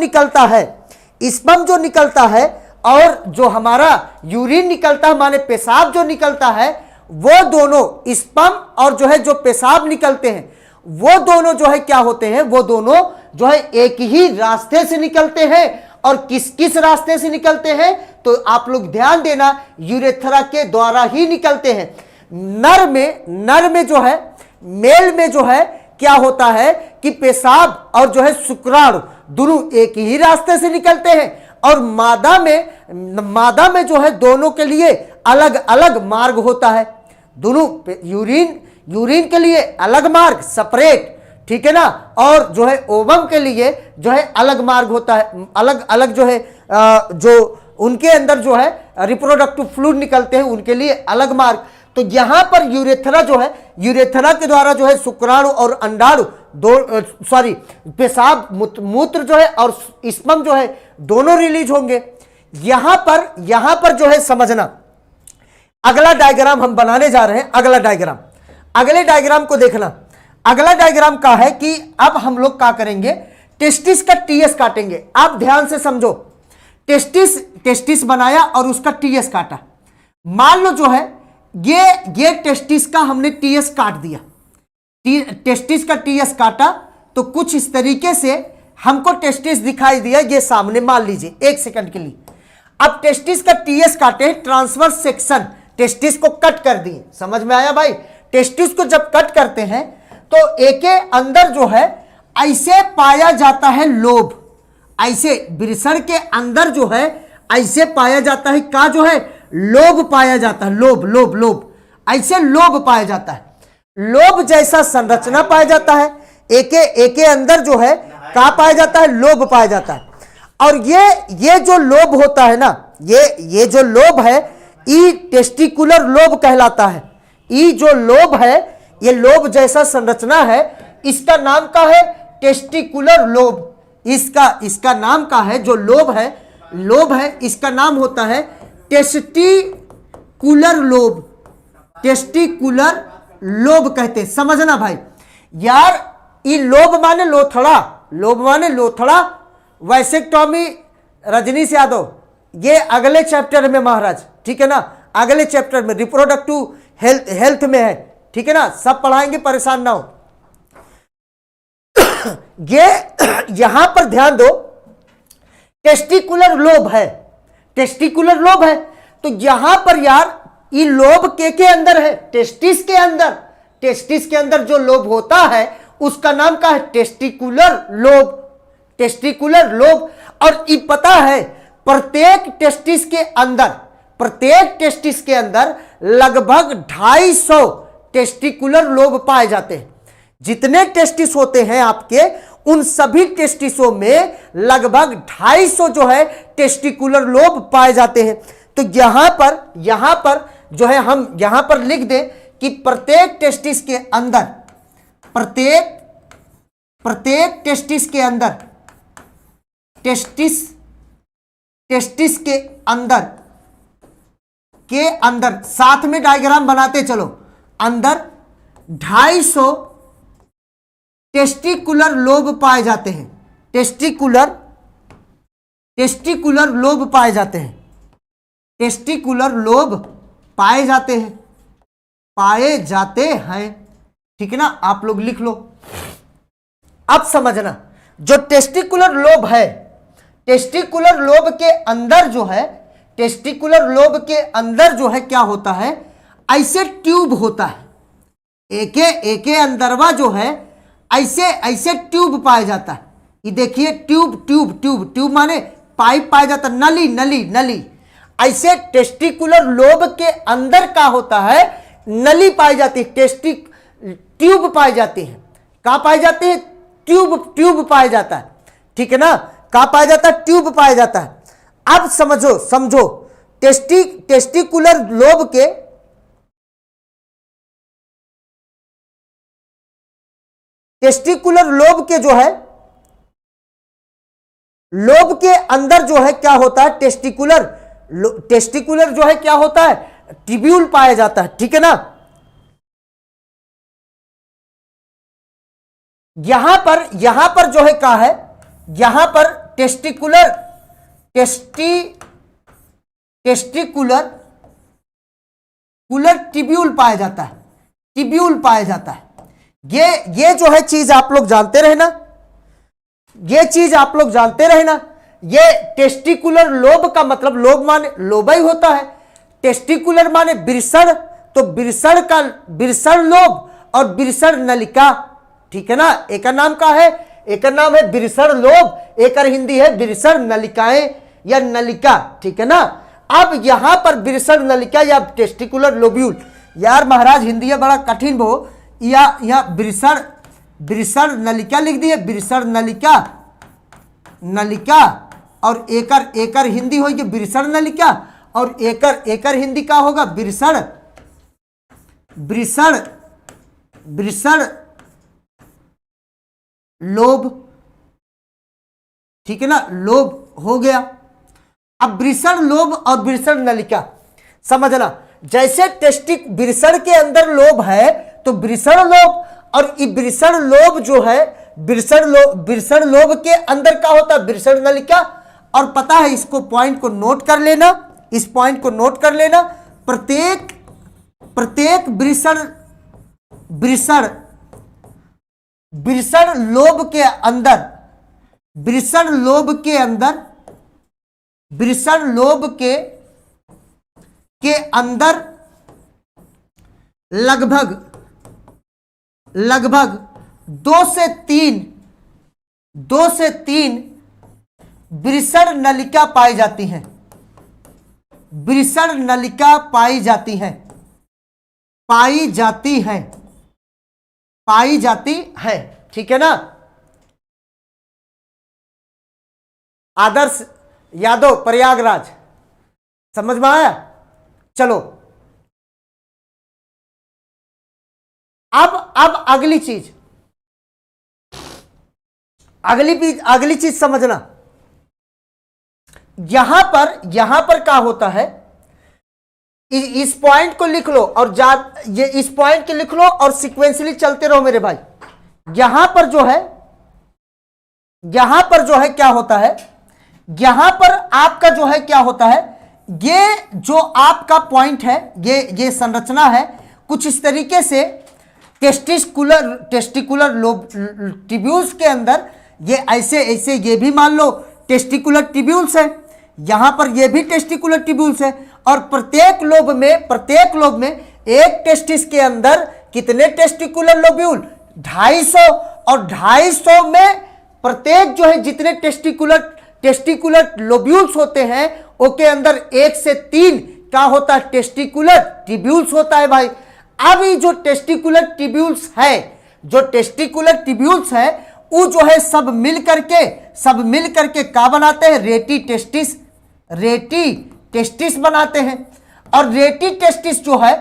Speaker 1: निकलता है और जो हमारा यूरिन निकलता है, माने पेशाब जो निकलता है, वो दोनों स्पर्म और जो है जो पेशाब निकलते हैं, वो दोनों जो है क्या होते हैं, वो दोनों जो है एक ही रास्ते से निकलते हैं। और किस किस रास्ते से निकलते हैं, तो आप लोग ध्यान देना, यूरेथ्रा के द्वारा ही निकलते हैं। नर में जो है, मेल में जो है क्या होता है कि पेशाब और जो है शुक्राणु दोनों एक ही रास्ते से निकलते हैं। और मादा में जो है दोनों के लिए अलग अलग मार्ग होता है। दोनों यूरिन के लिए अलग मार्ग, सेपरेट, ठीक है ना। और जो है ओवम के लिए जो है अलग मार्ग होता है, अलग अलग जो है जो उनके अंदर जो है रिप्रोडक्टिव फ्लूइड निकलते हैं, उनके लिए अलग मार्ग। तो यहां पर यूरेथ्रा जो है, यूरेथ्रा के द्वारा जो है शुक्राणु और अंडाणु पेशाब मूत्र जो है और स्पर्म जो है दोनों रिलीज होंगे। यहां पर जो है समझना, अगला डायग्राम हम बनाने जा रहे हैं। अगले डायग्राम को देखना। अगला डायग्राम का है कि अब हम लोग क्या करेंगे, टेस्टिस का टीएस काटेंगे। आप ध्यान से समझो, टेस्टिस बनाया और उसका टीएस काटा। मान लो जो है ये टेस्टिस का हमने टीएस काट दिया, टेस्टिस का टीएस काटा, तो कुछ इस तरीके से हमको टेस्टिस दिखाई दिया, ये सामने मान लीजिए 1 सेकंड के लिए। अब टेस्टिस का टीएस काटे, ट्रांसवर्स सेक्शन, टेस्टिस को कट कर दिए। समझ में आया भाई? टेस्टिस को जब कट करते हैं तो एक के अंदर जो है ऐसे पाया जाता है लोब, ऐसे वृषण के अंदर जो है ऐसे पाया जाता है, का जो है लोब पाया जाता है, लोब ऐसे लोब पाया जाता है, लोब जैसा संरचना पाया जाता है। एक के अंदर जो है का पाया जाता है, लोब पाया जाता है। और ये जो लोब होता है ना, ये जो लोब है, ई टेस्टिकुलर लोब कहलाता है। ई जो लोब है, ये लोब जैसा संरचना है, इसका नाम का है टेस्टिकुलर लोब। इसका नाम का है, जो लोब है इसका नाम होता है टेस्टिकुलर लोब। टेस्टिकुलर लोब कहते हैं, समझना भाई। यार ये लोब माने लोथड़ा, वैसेक्टोमी रजनीश यादव, ये अगले चैप्टर में महाराज, ठीक है ना, अगले चैप्टर में रिप्रोडक्टिव हेल्थ में है, ठीक है ना, सब पढ़ाएंगे, परेशान ना हो। ये यहां पर ध्यान दो, टेस्टिकुलर लोब है, तो यहां पर यार ये लोब के अंदर है, टेस्टिस के अंदर जो लोब होता है उसका नाम का है टेस्टिकुलर लोब। और ये पता है प्रत्येक टेस्टिस के अंदर लगभग 250 टेस्टिकुलर लोब पाए जाते हैं। जितने टेस्टिस होते हैं आपके, उन सभी टेस्टिसों में लगभग 250 जो है टेस्टिकुलर लोब पाए जाते हैं। तो यहां पर जो है हम यहां पर लिख दें कि प्रत्येक टेस्टिस के अंदर, प्रत्येक टेस्टिस के अंदर साथ में डायग्राम बनाते चलो, अंदर 250 टेस्टिकुलर लोब पाए जाते हैं। टेस्टिकुलर लोब पाए जाते हैं, टेस्टिकुलर लोब पाए जाते हैं, ठीक है ना। आप लोग लिख लो। अब समझना, जो टेस्टिकुलर लोब है, टेस्टिकुलर लोब के अंदर जो है क्या होता है, ऐसे ट्यूब होता है, एक अंदरवा जो है ऐसे ट्यूब पाया जाता है। ये देखिए ट्यूब माने पाइप पाया जाता है, नली। ऐसे टेस्टिकुलर लोब के अंदर का होता है, नली पाई जाती है, ट्यूब पाई जाती है। कहाँ पाई जाती है? ट्यूब पाया जाता है, ठीक है ना। कहाँ पाया जाता है? ट्यूब पाया जाता है। अब समझो टेस्टिकुलर लोब के जो है, लोब के अंदर जो है क्या होता है, टेस्टिकुलर जो है क्या होता है, ट्यूब्यूल पाया जाता है, ठीक है ना। यहां पर जो है क्या है, यहां पर टेस्टिकुलर टेस्टिकुलर कुलर टिब्यूल पाया जाता है, टिब्यूल पाया जाता है। ये जो है चीज आप लोग जानते रहे ना, ये चीज आप लोग जानते रहे ना। ये टेस्टिकुलर लोब का मतलब लोब माने लोबा ही होता है, टेस्टिकुलर माने बिरसड़, तो बिरसड़ लोब और बिरसड़ नलिका, ठीक है ना। एक नाम का है, एक नाम है बिरसड़ लोब, एक हिंदी है बिरसड़ नलिकाएं या नलिका, ठीक है ना। अब यहां पर बिरसड़ नलिका या टेस्टिकुलर लोब्यूल, यार महाराज हिंदी है बड़ा कठिन भो, या बिरसड़ नलिका लिख दिए, बिरसड़ नलिका और एकर हिंदी होगी बिरसड़ नलिका, और एकर हिंदी का होगा बिरसड़ लोब, ठीक है ना, लोब हो गया। अब बिरसड़ लोब और बिरसड़ नलिका समझना, जैसे बिरसड़ के अंदर लोब है तो बिरसड़ लोब, और ये बिरसड़ लोब जो है बिरसड़ लोब के अंदर का होता है बिरसड़ नलिका। और पता है, इसको पॉइंट को नोट कर लेना, इस पॉइंट को नोट कर लेना, प्रत्येक बिरसड़ लोब के अंदर लगभग 2 से 3 बिरसड़ नलिका पाई जाती हैं, बिरसड़ नलिका पाई जाती है, ठीक है ना। आदर्श यादव प्रयागराज, समझ में आया। चलो अब अगली चीज समझना। यहां पर क्या होता है, इस पॉइंट को लिख लो और ये इस पॉइंट को लिख लो और सीक्वेंसली चलते रहो मेरे भाई। यहां पर जो है क्या होता है, यहां पर आपका जो है क्या होता है, ये जो आपका पॉइंट है, ये संरचना है कुछ इस तरीके से। टेस्टिकुलर लोब ट्यूब्यूल्स के अंदर ये ऐसे ये भी मान लो टेस्टिकुलर ट्यूब्यूल्स है, यहां पर ये भी टेस्टिकुलर ट्यूब्यूल्स है, और प्रत्येक लोब में एक टेस्टिस के अंदर कितने टेस्टिकुलर लोब्यूल, 250, और 250 में प्रत्येक जो है जितने टेस्टिकुलर लोब्यूल्स होते हैं उसके अंदर 1 से 3 क्या होता है, टेस्टिकुलर ट्यूब्यूल्स होता है भाई। अब ये जो टेस्टिकुलर ट्यूब्यूल्स है वो जो है सब मिल करके क्या बनाते हैं, रेटी टेस्टिस बनाते हैं। और रेटी टेस्टिस जो है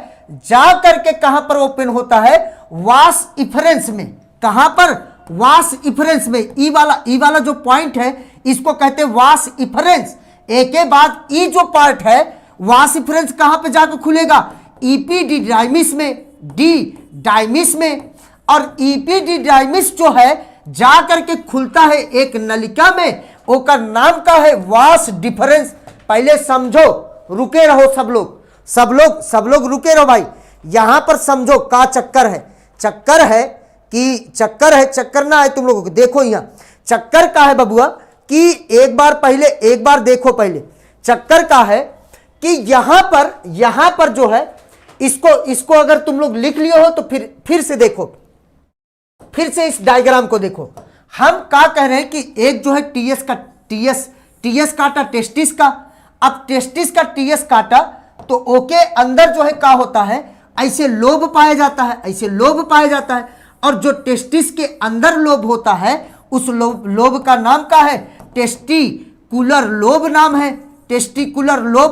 Speaker 1: जा करके कहां पर ओपन होता है, वास इफरेंस में। कहां पर, वास इफरेंस में। ई वाला जो पॉइंट है इसको कहते हैं वास इफरेंस। एक के बाद ई जो पार्ट है वास इफरेंस कहां पे जाकर खुलेगा, ईपीडिडाइमिस में। और ईपीडिडाइमिस जो है जा करके खुलता है एक नलिका में, ओका नाम का है वास डिफरेंस। पहले समझो, रुके रहो सब लोग रुके रहो भाई। यहां पर समझो का चक्कर है चक्कर ना है तुम लोगों को। देखो यहां चक्कर का है बबुआ कि एक बार देखो पहले चक्कर का है कि यहां पर जो है इसको अगर तुम लोग लिख लिए हो तो फिर से देखो, फिर से इस डायग्राम को देखो। हम क्या कह रहे हैं कि एक जो है टीएस काटा टेस्टिस का। अब टेस्टिस का टीएस काटा तो ओके अंदर जो है क्या होता है, ऐसे लोब पाया जाता है। और जो टेस्टिस के अंदर लोब होता है उस लोब का नाम क्या है, टेस्टिकुलर लोब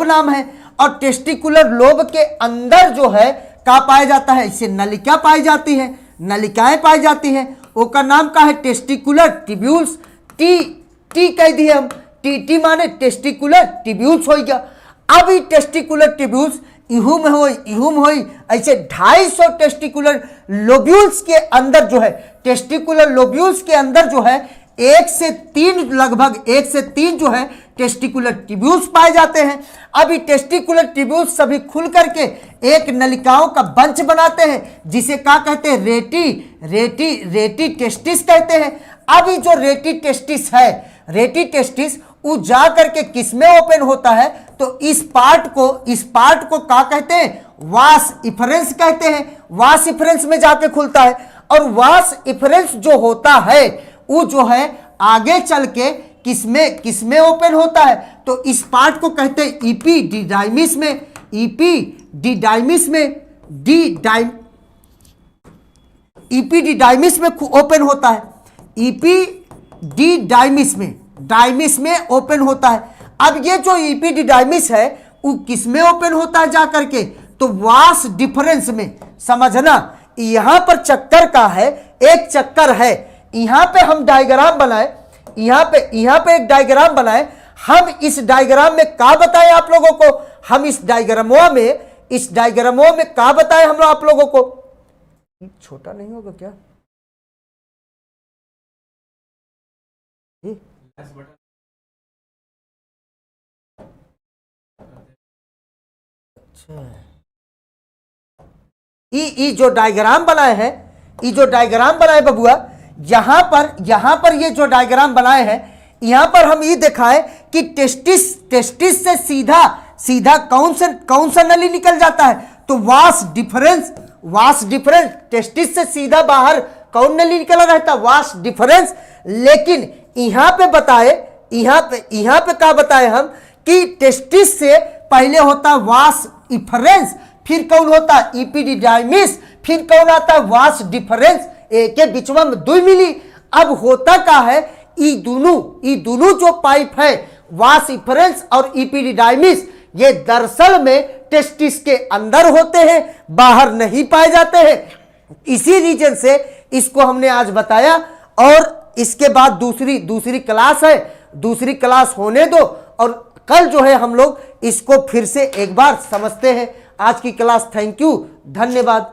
Speaker 1: नाम है। और टेस्टिकुलर लोब के अंदर जो है क्या पाया जाता है, इसे नलिका पाई जाती है, नलिकाएं पाई जाती हैं। उसका नाम क्या है, टेस्टिकुलर ट्यूब्यूल्स। टी कह दिए हम, टी माने टेस्टिकुलर ट्यूब्यूल्स हो गया। अब ये टेस्टिकुलर ट्यूब्यूल्स इहू में होई ऐसे 250 टेस्टिकुलर लोब्यूल्स के अंदर जो है, टेस्टिकुलर लोब्यूल्स के अंदर जो है 1 से 3 लगभग 1 से 3 जो है टेस्टिकुलर ट्यूब्यूल्स पाए जाते हैं। अब ये टेस्टिकुलर ट्यूब्यूल्स सभी खुल करके एक नलिकाओं का बंच बनाते हैं, जिसे क्या कहते हैं, रेटी टेस्टिस कहते हैं। अब ये जो रेटी टेस्टिस है, रेटी टेस्टिस वो जा करके किसमें ओपन होता है, तो इस पार्ट को क्या कहते हैं, वास इफरेंस कहते हैं। वास इफरेंस में जाके खुलता है, और वास इफरेंस जो होता है वो जो है आगे चल के किसमें ओपन होता है, तो इस पार्ट को कहते हैं इपीडिडाइमिस में, इपीडिडाइमिस में ओपन होता है, डाइमिस में ओपन होता है। अब ये जो इपीडिडाइमिस है वो किसमें ओपन होता है जा करके, तो वास डिफरेंस में। समझना, यहां पर चक्कर का है, एक चक्कर है, यहां पे हम डायग्राम बनाए, यहां पे एक डायग्राम बनाए। हम इस डायग्राम में क्या बताएं आप लोगों को, हम इस डायग्रामों में क्या बताएं हम आप लोगों को, छोटा नहीं होगा क्या, अच्छा, ये जो डायग्राम बनाए हैं, ये जो डायग्राम बनाए बबुआ, यहां पर ये जो डायग्राम बनाए हैं, यहां पर हम ये दिखाएं कि टेस्टिस से सीधा कौन सा नली निकल जाता है, तो वास डिफरेंस टेस्टिस से सीधा बाहर कौन नली निकला रहता है, वास डिफरेंस। लेकिन यहां पे क्या बताए हम कि टेस्टिस से पहले होता है वास इफरेंस, फिर कौन होता है इपीडिडाइमिस, फिर कौन आता है वास डिफरेंस, एक के बीच में 2 मिली। अब होता क्या है, ये दोनों जो पाइप है वास इफरेंस और इपीडिडाइमिस, ये दरअसल में टेस्टिस के अंदर होते हैं, बाहर नहीं पाए जाते हैं। इसी रीजन से इसको हमने आज बताया, और इसके बाद दूसरी क्लास है, दूसरी क्लास होने दो, और कल जो है हम लोग इसको फिर से एक बार समझते हैं। आज की क्लास, थैंक यू, धन्यवाद।